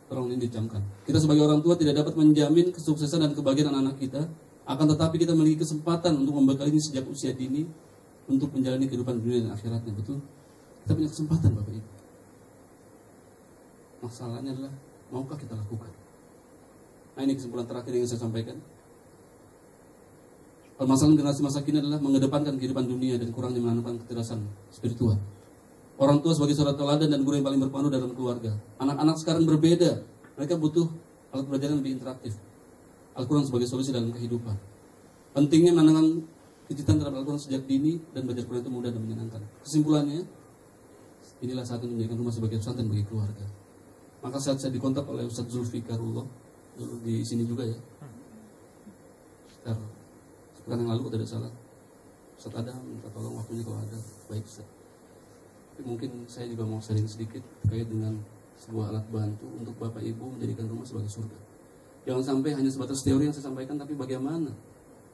Tolong ini dicamkan. Kita sebagai orang tua tidak dapat menjamin kesuksesan dan kebahagiaan anak-anak kita. Akan tetapi kita memiliki kesempatan untuk membekalinya sejak usia dini untuk menjalani kehidupan dunia dan akhiratnya. Betul? Kita punya kesempatan Bapak Ibu. Masalahnya adalah maukah kita lakukan? Nah ini kesimpulan terakhir yang saya sampaikan. Permasalahan generasi masa kini adalah mengedepankan kehidupan dunia dan kurangnya menanamkan kecerdasan spiritual. Orang tua sebagai seorang teladan dan guru yang paling berpengaruh dalam keluarga. Anak-anak sekarang berbeda. Mereka butuh alat pelajaran lebih interaktif. Al-Quran sebagai solusi dalam kehidupan. Pentingnya menanamkan kecintaan terhadap Al-Quran sejak dini dan belajar Quran itu mudah dan menyenangkan. Kesimpulannya, inilah saat ini menjadikan rumah sebagai pesantren bagi keluarga. Maka saat saya dikontak oleh Ustaz Zulfikarullah di sini juga ya, sekitar sepekan yang lalu kalau tidak salah, Ustaz Adam minta tolong waktunya kalau ada. Baik Ustaz. Tapi mungkin saya juga mau sharing sedikit terkait dengan sebuah alat bantu untuk Bapak Ibu menjadikan rumah sebagai surga. Jangan sampai hanya sebatas teori yang saya sampaikan, tapi bagaimana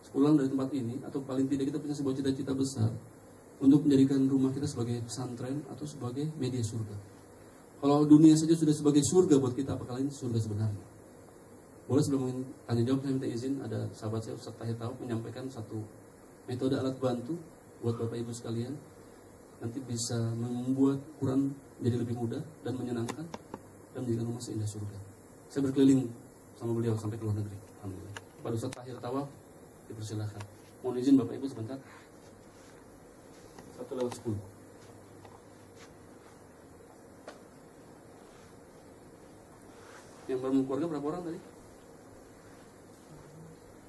sepulang dari tempat ini, atau paling tidak kita punya sebuah cita-cita besar untuk menjadikan rumah kita sebagai pesantren atau sebagai media surga. Kalau dunia saja sudah sebagai surga buat kita, apakah ini surga sebenarnya? Boleh sebelum tanya jawab saya minta izin, ada sahabat saya Ustaz Tahir Taup menyampaikan satu metode alat bantu buat Bapak Ibu sekalian. Nanti bisa membuat Quran jadi lebih mudah dan menyenangkan dan menjadikan rumah seindah surga. Saya berkeliling sama beliau sampai ke luar negeri. Alhamdulillah. Pada Ustaz Tahir Taup dipersilakan. Mohon izin Bapak Ibu sebentar. 1/10. Yang belum keluarga berapa orang tadi?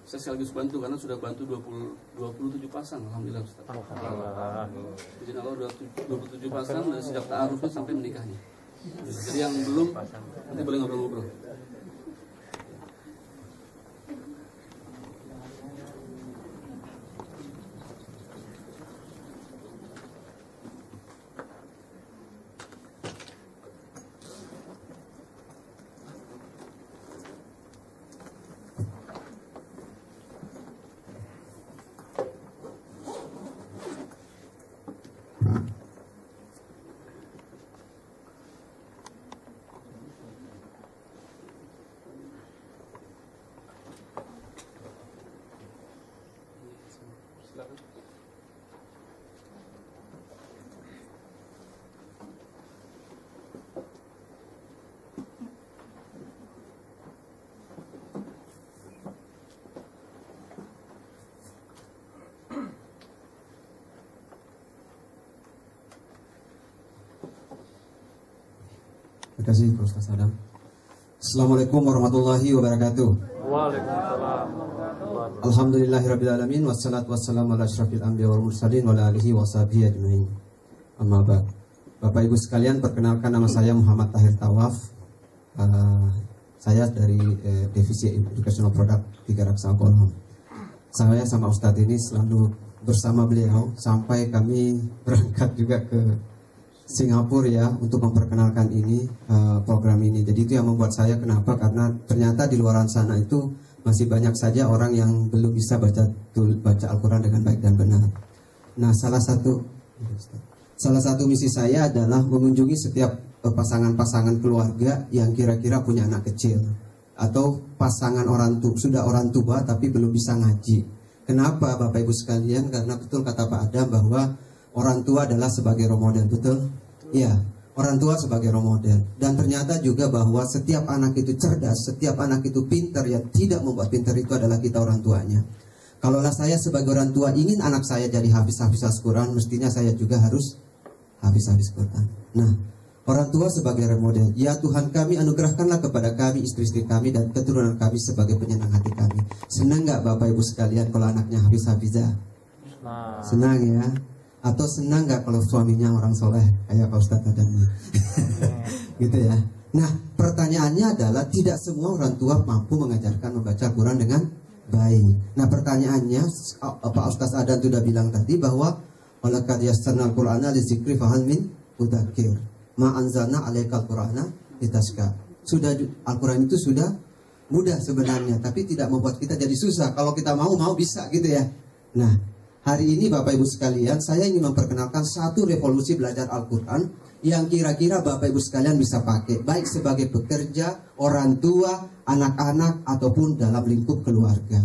Saya sekaligus bantu karena sudah bantu 27 pasang. Alhamdulillah Ustaz. Izin Allah 27 pasang dari sejak ta'arufnya sampai menikahnya. Jadi yang belum nanti boleh ngobrol-ngobrol. Terima kasih Ustaz Adam. Assalamualaikum warahmatullahi wabarakatuh. Waalaikumsalam. Alhamdulillahirrabbilalamin. Wassalatu wassalamu ala asyrafil anbiya wal mursalin wa ala alihi wa sahbihi ajma'in. Amma ba'd. Bapak Ibu sekalian, perkenalkan nama saya Muhammad Tahir Tawaf. Saya dari Divisi Educational Product 3 Raksa Kolom. Saya sama Ustadz ini selalu bersama beliau sampai kami berangkat juga ke Singapura ya untuk memperkenalkan ini program ini. Jadi itu yang membuat saya kenapa, karena ternyata di luar sana itu Masih banyak saja orang yang belum bisa baca Al-Quran dengan baik dan benar. Nah, salah satu misi saya adalah mengunjungi setiap pasangan-pasangan keluarga yang kira-kira punya anak kecil, atau pasangan sudah orang tua tapi belum bisa ngaji. Kenapa Bapak Ibu sekalian? Karena betul kata Pak Adam bahwa orang tua adalah sebagai role model, betul? Iya, orang tua sebagai role model. Dan ternyata juga bahwa setiap anak itu cerdas, setiap anak itu pintar. Yang tidak membuat pintar itu adalah kita orang tuanya. Kalaulah saya sebagai orang tua ingin anak saya jadi habis-habis Al-Quran, mestinya saya juga harus habis-habis Quran. Nah, orang tua sebagai role model. Ya Tuhan kami, anugerahkanlah kepada kami, istri-istri kami, dan keturunan kami sebagai penyenang hati kami. Senang nggak Bapak Ibu sekalian kalau anaknya habis-habisah? Senang ya? Atau senang nggak kalau suaminya orang soleh kayak Pak Ustadz Adam? Gitu ya. Nah, pertanyaannya adalah tidak semua orang tua mampu mengajarkan membaca Al-Quran dengan baik. Nah, pertanyaannya Pak Ustadz Adam sudah bilang tadi bahwa walaqad yassarnal Qur'ana lizikri fahal min mudzakir. Ma anzalna 'alaikal Qur'ana litashqa. Sudah Al-Quran itu sudah mudah sebenarnya, tapi tidak membuat kita jadi susah. Kalau kita mau bisa gitu ya. Nah, hari ini Bapak Ibu sekalian, saya ingin memperkenalkan satu revolusi belajar Al-Quran yang kira-kira Bapak Ibu sekalian bisa pakai, baik sebagai pekerja, orang tua, anak-anak, ataupun dalam lingkup keluarga.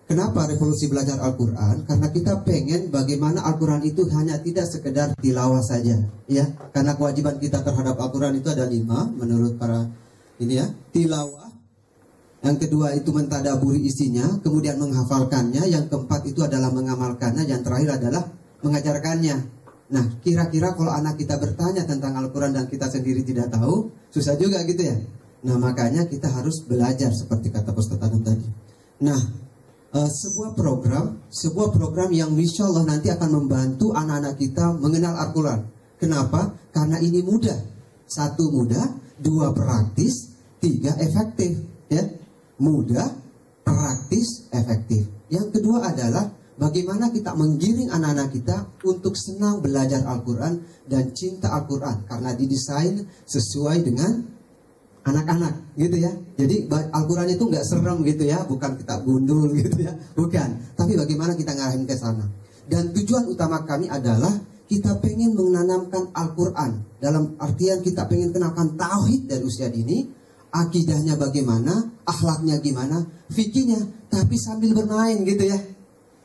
Kenapa revolusi belajar Al-Quran? Karena kita pengen bagaimana Al-Quran itu hanya tidak sekedar tilawah saja, ya. Karena kewajiban kita terhadap Al-Quran itu ada 5 menurut para ini ya, tilawah. Yang kedua itu mentadaburi isinya, kemudian menghafalkannya. Yang keempat itu adalah mengamalkannya. Yang terakhir adalah mengajarkannya. Nah, kira-kira kalau anak kita bertanya tentang Al-Quran dan kita sendiri tidak tahu, susah juga gitu ya. Nah, makanya kita harus belajar seperti kata Ustaz Adam tadi. Nah, sebuah program yang insya Allah nanti akan membantu anak-anak kita mengenal Al-Quran. Kenapa? Karena ini mudah. 1 mudah, 2 praktis, 3 efektif. Ya, mudah, praktis, efektif. Yang kedua adalah bagaimana kita menggiring anak-anak kita untuk senang belajar Al-Quran dan cinta Al-Quran, karena didesain sesuai dengan anak-anak gitu ya. Jadi Al-Quran itu nggak serem gitu ya, bukan kitab gundul gitu ya, bukan. Tapi bagaimana kita ngarahin ke sana. Dan tujuan utama kami adalah kita pengen menanamkan Al-Quran, dalam artian kita pengen kenalkan tauhid dari usia dini, akidahnya bagaimana, akhlaknya gimana, fikihnya, tapi sambil bermain gitu ya.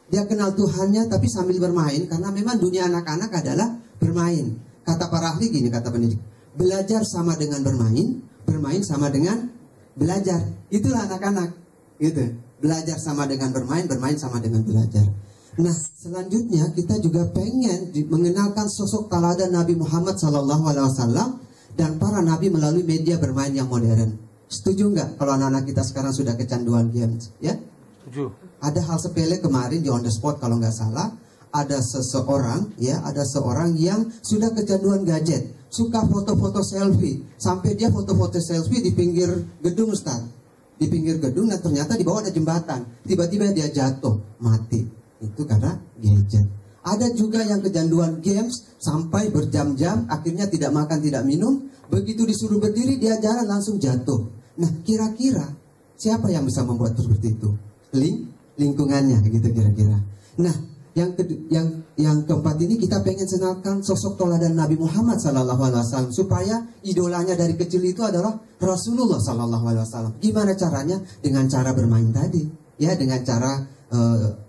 Dia kenal Tuhannya tapi sambil bermain, karena memang dunia anak-anak adalah bermain. Kata para ahli gini, kata pendidik, belajar sama dengan bermain, bermain sama dengan belajar. Itulah anak-anak gitu. Belajar sama dengan bermain, bermain sama dengan belajar. Nah, selanjutnya kita juga pengen mengenalkan sosok teladan Nabi Muhammad SAW dan para nabi melalui media bermain yang modern. Setuju nggak kalau anak-anak kita sekarang sudah kecanduan games? Ya? Setuju. Ada hal sepele kemarin di On The Spot kalau nggak salah, ada seorang yang sudah kecanduan gadget, suka foto-foto selfie, sampai dia foto-foto selfie di pinggir gedung, Ustaz. Di pinggir gedung, dan ternyata di bawah ada jembatan. Tiba-tiba dia jatuh, mati. Itu karena gadget. Ada juga yang kecanduan games sampai berjam-jam, akhirnya tidak makan, tidak minum. Begitu disuruh berdiri, dia jalan langsung jatuh. Nah, kira-kira siapa yang bisa membuat seperti itu? Lingkungannya gitu kira-kira. Nah, yang keempat ini kita pengen senangkan sosok teladan Nabi Muhammad SAW, supaya idolanya dari kecil itu adalah Rasulullah SAW. Gimana caranya? Dengan cara bermain tadi, ya, dengan cara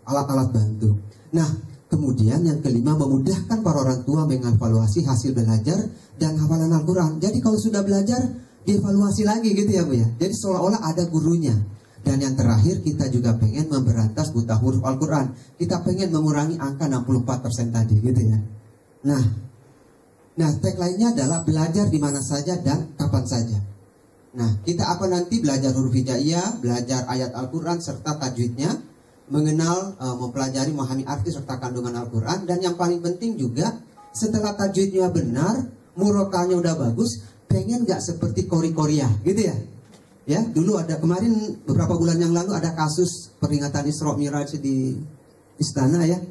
alat-alat bantu. Nah, kemudian yang kelima, memudahkan para orang tua mengevaluasi hasil belajar dan hafalan Al-Quran. Jadi kalau sudah belajar, dievaluasi lagi gitu ya Bu ya. Jadi seolah-olah ada gurunya. Dan yang terakhir, kita juga pengen memberantas buta huruf Al-Quran. Kita pengen mengurangi angka 64% tadi gitu ya. Nah tagline-nya adalah belajar di mana saja dan kapan saja. Nah, kita akan nanti belajar huruf hijaiyah, belajar ayat Al-Quran serta tajwidnya, mengenal, mempelajari, memahami arti serta kandungan Al-Quran. Dan yang paling penting juga, setelah tajwidnya benar, murokalnya udah bagus, pengen gak seperti Kori-Korea gitu ya. Ya, dulu ada kemarin beberapa bulan yang lalu ada kasus peringatan Isra Miraj di istana ya.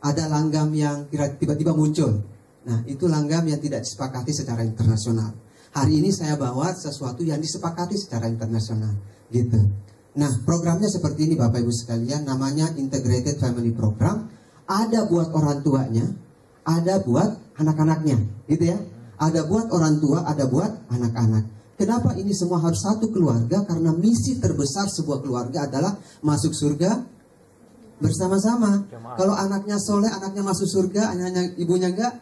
Ada langgam yang tiba-tiba muncul. Nah, itu langgam yang tidak disepakati secara internasional. Hari ini saya bawa sesuatu yang disepakati secara internasional gitu. Nah, programnya seperti ini Bapak Ibu sekalian, namanya Integrated Family Program. Ada buat orang tuanya, ada buat anak-anaknya, gitu ya. Ada buat orang tua, ada buat anak-anak. Kenapa ini semua harus satu keluarga? Karena misi terbesar sebuah keluarga adalah masuk surga bersama-sama. Kalau anaknya soleh, anaknya masuk surga, anaknya ibunya enggak,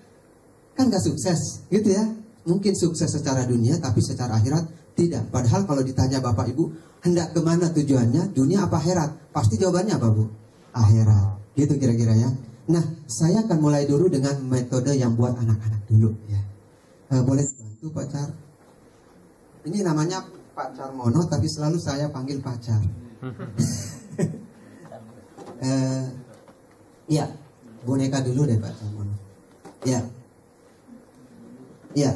kan enggak sukses, gitu ya. Mungkin sukses secara dunia, tapi secara akhirat tidak. Padahal kalau ditanya Bapak Ibu, hendak kemana tujuannya? Dunia apa akhirat? Pasti jawabannya apa Bu? Akhirat. Gitu kira-kira ya. Nah, saya akan mulai dulu dengan metode yang buat anak-anak dulu ya. Boleh dibantu pacar? Ini namanya pacar mono, tapi selalu saya panggil pacar. Ya, boneka dulu deh pacar mono. Ya, ya.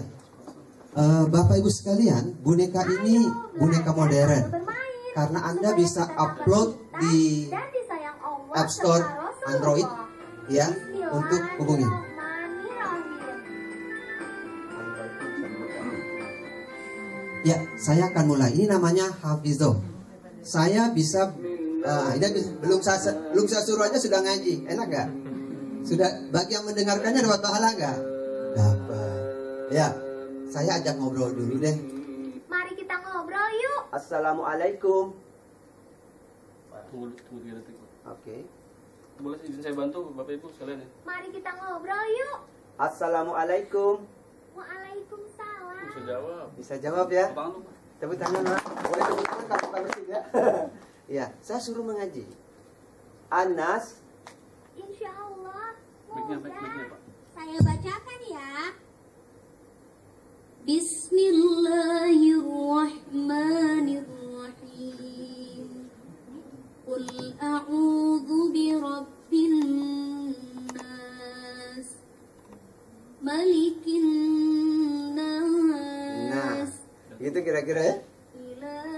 Bapak Ibu sekalian, boneka ini boneka modern. Karena Anda bisa upload di App Store Android ya untuk hubungi. Ya, saya akan mulai. Ini namanya Hafizo. Saya bisa belum saya suruh aja sudah ngaji. Enak gak? Sudah bagi yang mendengarkannya dapat pahala gak? Dapat. Ya, saya ajak ngobrol dulu deh. Mari kita ngobrol yuk. Assalamualaikum. Tunggu 3 detik. Oke. Boleh izin saya bantu Bapak Ibu sekalian ya? Mari kita ngobrol yuk. Assalamualaikum. Waalaikumsalam. Bisa jawab. Bisa jawab ya? Apaan lu Pak? Tepuk tangan Pak. Boleh tepuk tangan kalau bukan mesin ya. Ya, saya suruh mengaji. Anas. Insya Allah. Mic-nya Pak. Saya bacakan ya. Bismillahirrahmanirrahim. Qul a'udzu birabbin nas, malikin nas. Nah, gitu kira-kira ya.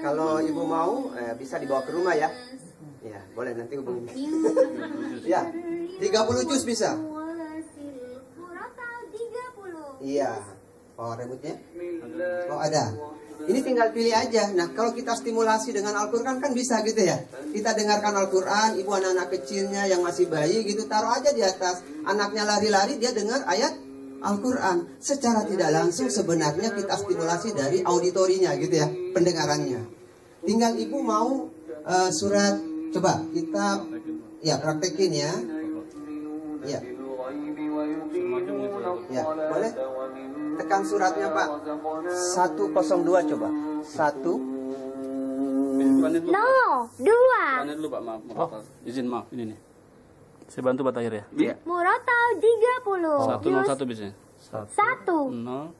Kalau ibu mau bisa dibawa ke rumah ya. Ya, boleh nanti hubungin. Ya, 30 juz bisa. Iya. Oh, remote-nya? Oh, ada. Ini tinggal pilih aja. Nah, kalau kita stimulasi dengan Al-Quran kan bisa gitu ya. Kita dengarkan Al-Quran, ibu anak-anak kecilnya yang masih bayi gitu, taruh aja di atas. Anaknya lari-lari, dia dengar ayat Al-Quran. Secara tidak langsung sebenarnya kita stimulasi dari auditorinya gitu ya, pendengarannya. Tinggal ibu mau surat, coba kita ya praktekin ya. Ya. Ya, boleh? Tekan suratnya Pak. 102 coba. 1. No, 2. Tanya dulu Pak, maaf. Izin maaf, ini nih. Saya bantu Pak Tahir ya. Iya. Murotal 30. 101 biasanya. 1. 0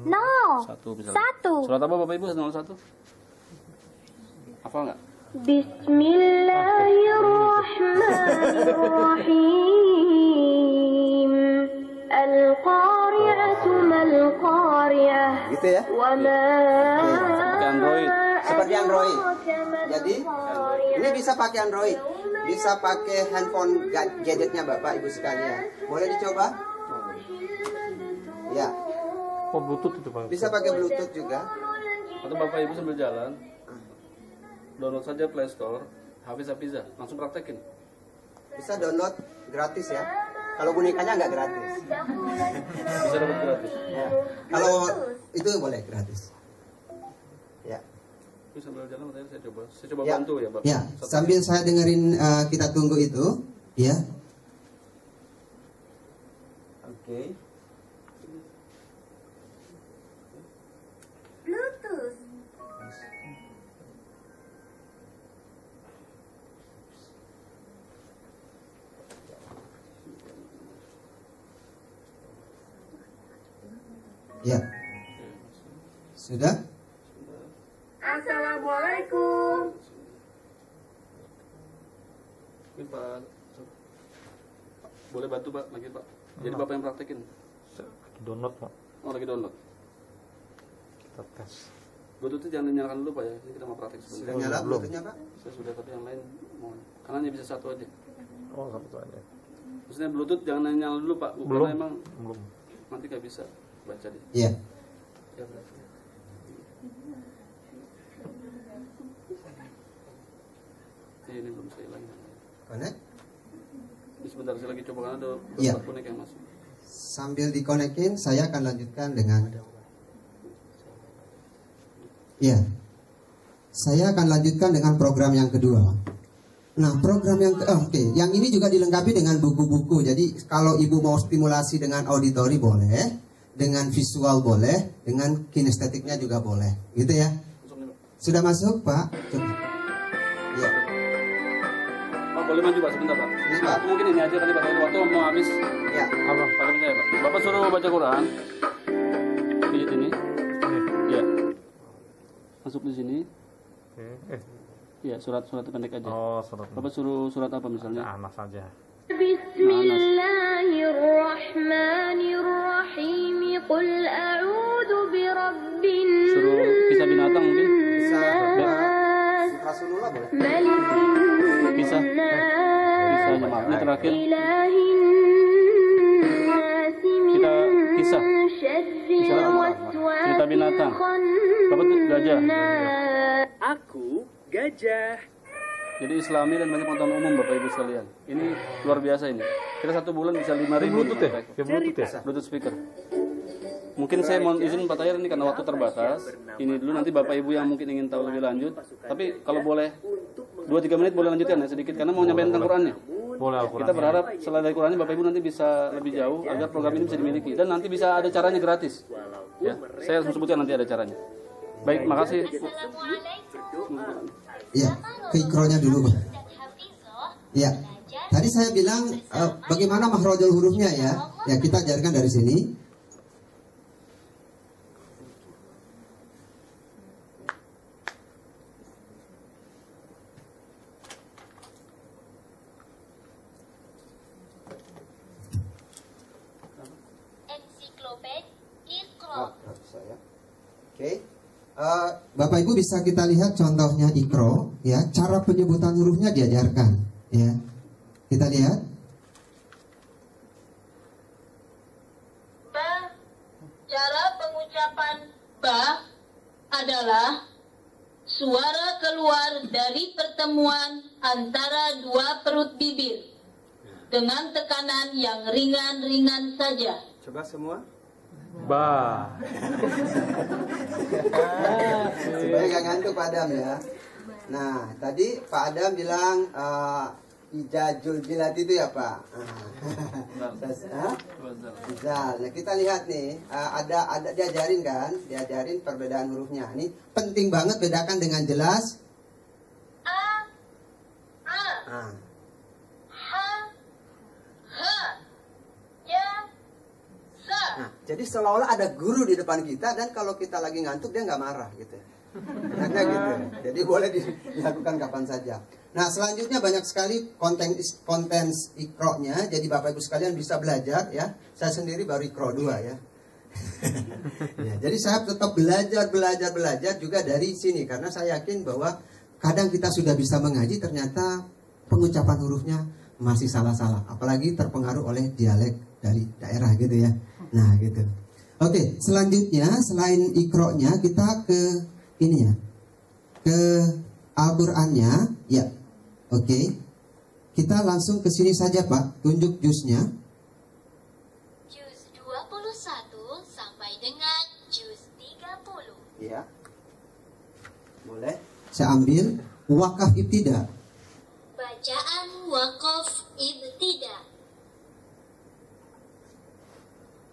1 bisa. 1. Surat apa Bapak Ibu 01? Hafal nggak? Bismillahirrahmanirrahim. Al-qari'atu mal-qari'ah. Gitu ya. Wa ma Pakai Android. Seperti Android. Jadi ini bisa pakai Android, bisa pakai handphone gadgetnya Bapak Ibu sekalian. Boleh dicoba? Ya. Oh, Bluetooth itu Pak. Bisa pakai Bluetooth juga. Atau Bapak Ibu sambil jalan, download saja Play Store, Hafiz Hafiza, langsung praktekin. Bisa download gratis ya. Kalau bonekanya nggak gratis. Bisa dapat gratis. Ya. Kalau itu boleh gratis. Ya. Itu sambil jalan saya coba Ya. bantu ya Bapak. Ya. Sambil saya dengerin kita tunggu itu, ya. Oke. Bluetooth. Ya. Sudah? Assalamualaikum. Ini Pak, boleh bantu Pak, lagi Pak. Jadi Bapak yang praktekin. Lagi download Pak. Oh lagi download. Kita tes. Bluetooth jangan dinyalakan dulu Pak ya. Ini kita mau praktek Sudah sebentar. nyala belum. Bluetooth-nya Pak? Saya sudah, tapi yang lain mau. Karena hanya bisa satu aja. Oh, satu aja. Maksudnya Bluetooth jangan nyala dulu Pak. Belum. Karena emang Belum. nanti nggak bisa baca deh. Iya. Ya, berarti. ini belum saya lagi. Connect. Sebentar saya lagi coba karena ada Iya. beberapa konek yang masuk. Sambil dikonekin, saya akan lanjutkan dengan ya. Saya akan lanjutkan dengan program yang kedua. Nah, program yang oke, yang ini juga dilengkapi dengan buku-buku. Jadi kalau ibu mau stimulasi dengan auditori boleh, dengan visual boleh, dengan kinestetiknya juga boleh, gitu ya. Sudah masuk, Pak? Coba. Ya. Pak boleh maju Pak sebentar Pak. Ini, Pak. Mungkin ini aja tadi Pak waktu mau habis. Ya. Apa? Pakai saya Pak. Bapak suruh baca Quran. Di ini. Ya. Masuk di sini. Ya surat-surat pendek aja. Oh, surat. Bapak suruh surat apa misalnya? Anas saja. Bismillahirrahmanirrahim. Qul a'udzu birabbin Suruh kisah binatang mungkin. Bisa nas, Rasulullah boleh. malikin Kisah. Kisah aja maaf. Ini terakhir. ilahin nas, Kita kisah. syarril Kisah apa? waswasil Cerita binatang. Bapak tuh gajah. Aku gajah. Jadi Islami dan banyak pengetahuan umum Bapak Ibu sekalian. Ini luar biasa ini. Kita 1 bulan bisa 5.000 Bluetooth ya? nih. Ya Bluetooth ya? Bluetooth speaker. Mungkin saya mohon izin Pak Tahir ini karena waktu terbatas. Ini dulu nanti Bapak Ibu yang mungkin ingin tahu lebih lanjut. Tapi kalau boleh 2-3 menit boleh lanjutkan ya sedikit karena mau nyampein tentang Qurannya. Boleh Al-Quran. Kita berharap selain dari Qurannya Bapak Ibu nanti bisa lebih jauh agar program ini bisa dimiliki dan nanti bisa ada caranya gratis. Ya, saya langsung sebutkan nanti ada caranya. Baik, makasih. Ya, ke ikronya dulu, Pak. Ya, tadi saya bilang bagaimana makhrajul hurufnya ya. Ya, kita ajarkan dari sini. Ensiklopedia Oke. Bapak Ibu bisa kita lihat contohnya ikro, ya. Cara penyebutan hurufnya diajarkan, ya. Kita lihat. Ba, cara pengucapan ba adalah suara keluar dari pertemuan antara dua perut bibir dengan tekanan yang ringan-ringan saja. Coba semua. Ba. Supaya nggak ngantuk Pak Adam ya. Nah, tadi Pak Adam bilang ijazul jilat itu ya Pak. Izal. Nah, kita lihat nih, ada diajarin kan, diajarin perbedaan hurufnya. Ini penting banget bedakan dengan jelas. A, Ah, ha, ha, ya, sa. Nah, jadi seolah-olah ada guru di depan kita dan kalau kita lagi ngantuk dia nggak marah gitu. Enaknya gitu. Jadi boleh dilakukan kapan saja. Nah, selanjutnya banyak sekali konten ikro-nya. Jadi Bapak Ibu sekalian bisa belajar ya. Saya sendiri baru ikro 2 ya. Ya, jadi saya tetap belajar juga dari sini karena saya yakin bahwa kadang kita sudah bisa mengaji ternyata pengucapan hurufnya masih salah-salah, apalagi terpengaruh oleh dialek dari daerah gitu ya. Nah, gitu. Oke, selanjutnya selain ikro-nya kita ke ini ya. Ke Al-Qur'annya, ya. Oke. Kita langsung ke sini saja, Pak. Tunjuk jusnya. Juz 21 sampai dengan juz 30. Iya. Boleh. Saya ambil wakaf ibtida. Bacaan wakaf ibtida.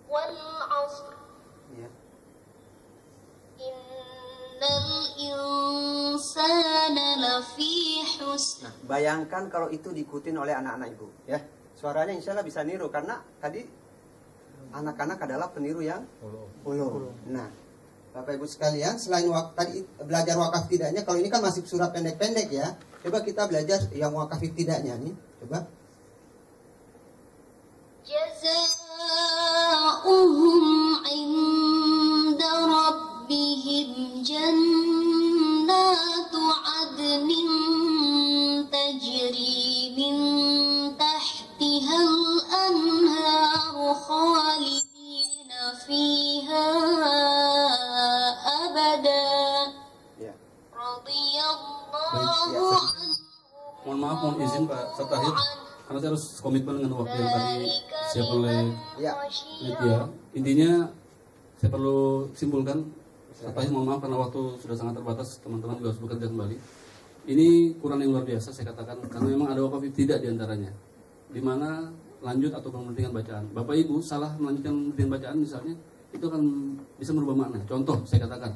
Wal asr, Iya. Innal insana lafi husn. Nah, bayangkan kalau itu diikutin oleh anak-anak Ibu, ya. Suaranya insya Allah bisa niru karena tadi anak-anak adalah peniru yang ulung. Nah, Bapak Ibu sekalian, selain tadi belajar wakaf tidaknya, kalau ini kan masih surat pendek-pendek ya. Coba kita belajar yang wakaf tidaknya nih. Coba. Jazaohum inda rabbihim jannatu adnin tajri min tahtihal anharu khalidina fiha abada Ya. radiyallahu Baik, ya. anhum. Mohon Ustaz Tahir, karena saya harus komitmen dengan waktu yang tadi siap oleh Lydia. Intinya saya perlu simpulkan, Ustaz Tahir mohon maaf karena waktu sudah sangat terbatas, teman-teman juga harus bekerja kembali. Ini Quran yang luar biasa saya katakan, karena memang ada wakaf ibtidah di antaranya, di mana lanjut atau mementingkan bacaan. Bapak Ibu salah melanjutkan mementingkan bacaan misalnya, itu akan bisa merubah makna. Contoh saya katakan,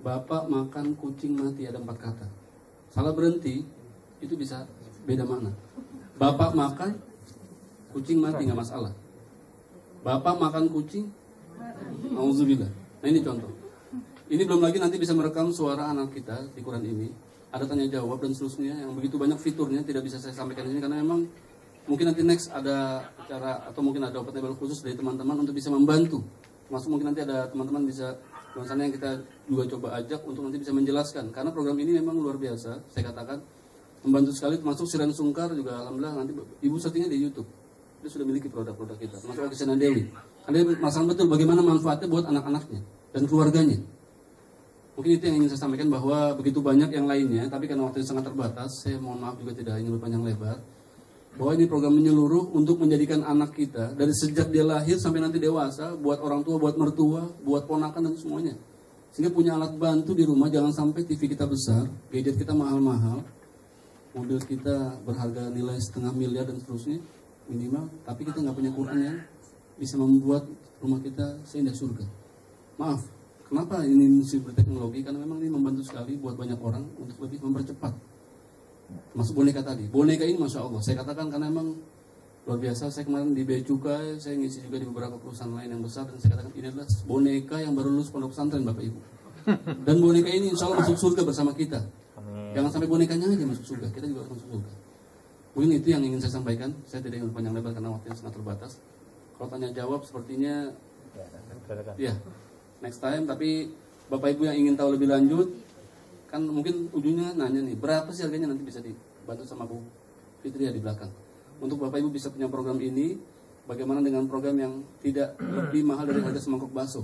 Bapak makan kucing mati, ada 4 kata. Salah berhenti, itu bisa beda makna. Bapak makan kucing mati, nggak masalah. Bapak makan kucing, auzubillah. Nah ini contoh. Ini belum lagi nanti bisa merekam suara anak kita di Quran ini. Ada tanya jawab dan seterusnya yang begitu banyak fiturnya, tidak bisa saya sampaikan di sini karena memang mungkin nanti next ada acara atau mungkin ada open table khusus dari teman-teman untuk bisa membantu. Termasuk mungkin nanti ada teman-teman bisa misalnya yang kita juga coba ajak untuk nanti bisa menjelaskan. Karena program ini memang luar biasa, saya katakan membantu sekali, termasuk Siran Sungkar juga alhamdulillah nanti ibu searchingnya di YouTube. Dia sudah memiliki produk-produk kita, termasuk Akisana Dewi. Karena dia merasakan betul bagaimana manfaatnya buat anak-anaknya dan keluarganya. Mungkin itu yang ingin saya sampaikan, bahwa begitu banyak yang lainnya, tapi karena waktu sangat terbatas, saya mohon maaf juga tidak ingin berpanjang lebar. Bahwa ini program menyeluruh untuk menjadikan anak kita dari sejak dia lahir sampai nanti dewasa, buat orang tua, buat mertua, buat ponakan dan semuanya. Sehingga punya alat bantu di rumah, jangan sampai TV kita besar, gadget kita mahal-mahal, mobil kita berharga nilai 500 miliar dan seterusnya minimal, tapi kita nggak punya Quran yang bisa membuat rumah kita seindah surga. Maaf, kenapa ini mesti berteknologi? Karena memang ini membantu sekali buat banyak orang untuk lebih mempercepat. Masuk boneka tadi, boneka ini masya Allah, saya katakan karena memang luar biasa. Saya kemarin di Bea Cukai, saya ngisi juga di beberapa perusahaan lain yang besar, dan saya katakan ini adalah boneka yang baru lulus pondok pesantren Bapak Ibu. Dan boneka ini insya Allah masuk surga bersama kita. Jangan sampai bonekanya aja masuk surga, kita juga harus masuk surga. Mungkin itu yang ingin saya sampaikan. Saya tidak ingin panjang lebar karena waktunya sangat terbatas. Kalau tanya jawab sepertinya ya next time. Tapi Bapak Ibu yang ingin tahu lebih lanjut, kan mungkin ujungnya nanya nih, berapa sih harganya, nanti bisa dibantu sama Bu Fitria di belakang. Untuk Bapak Ibu bisa punya program ini, bagaimana dengan program yang tidak lebih mahal dari harga semangkok bakso.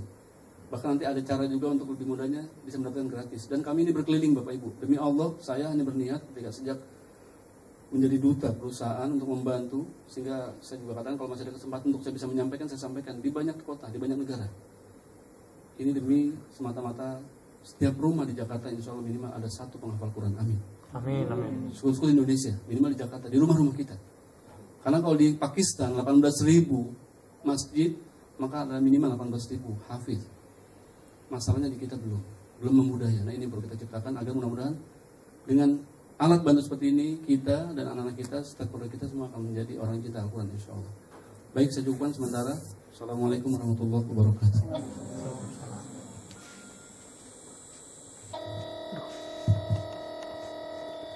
Bahkan nanti ada cara juga untuk lebih mudahnya bisa mendapatkan gratis. Dan kami ini berkeliling Bapak Ibu. Demi Allah, saya hanya berniat ketika sejak menjadi duta perusahaan untuk membantu, sehingga saya juga katakan kalau masih ada kesempatan untuk saya bisa menyampaikan, saya sampaikan di banyak kota, di banyak negara. Ini demi semata-mata setiap rumah di Jakarta insya Allah minimal ada 1 penghafal Quran. Amin. Amin, amin. Sekolah-sekolah Indonesia minimal di Jakarta, di rumah-rumah kita. Karena kalau di Pakistan 18.000 masjid, maka ada minimal 18.000 hafiz. Masalahnya di kita belum membudaya. Nah ini perlu kita ciptakan agar mudah-mudahan dengan alat bantu seperti ini, kita dan anak-anak kita, setiap keluarga kita semua akan menjadi orang cinta Al-Quran insya Allah. Baik, saya cukupkan sementara. Assalamualaikum warahmatullahi wabarakatuh.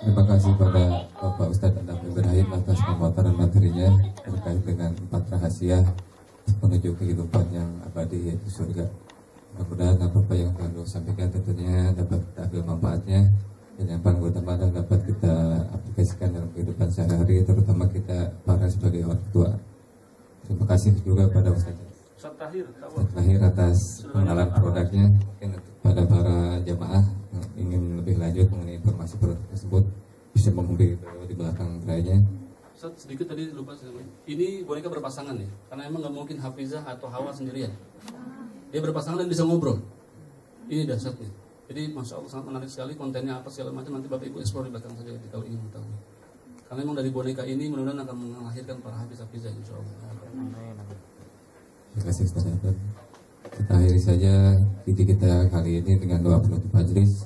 Terima kasih pada Bapak Ustadz Endang Ibrahim atas pemaparan materinya terkait dengan 4 rahasia menuju kehidupan yang abadi yaitu surga. Mudah-mudahan apa yang lalu sampaikan tentunya dapat kita ambil manfaatnya, dan yang paling utama dapat kita aplikasikan dalam kehidupan sehari-hari, terutama kita para sebagai orang tua. Terima kasih juga pada Ustadz Tahir atas pengenalan produknya. Mungkin pada para jamaah yang ingin lebih lanjut mengenai informasi produk tersebut bisa menghubungi di belakang layarnya. Ustaz, sedikit tadi lupa saya. Ini boneka berpasangan ya, karena emang nggak mungkin Hafizah atau Hawa sendirian. Dia berpasangan dan bisa ngobrol. Ini dasarnya. Jadi masya Allah sangat menarik sekali, kontennya apa segala macam, nanti Bapak Ibu explore di belakang saja kalau ingin mengetahui. Karena memang dari boneka ini mudah-mudahan akan melahirkan para Hafiz-Hafizah insya Allah. Terima kasih Ustaz Adam. Kita akhiri saja video kita kali ini dengan doa penutup majelis.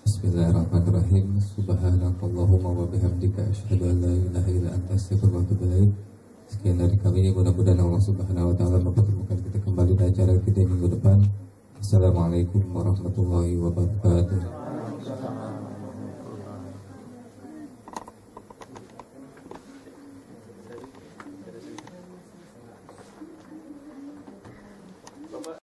Bismillahirrahmanirrahim. Subhanakallahumma wa bihamdika asyhadu an la ilaha illa anta astaghfiruka wa atubu ilaik. Sekian dari kami, mudah-mudahan Allah Subhanahu wa taala mempertemukan kita kembali di acara kita minggu depan. Assalamualaikum warahmatullahi wabarakatuh.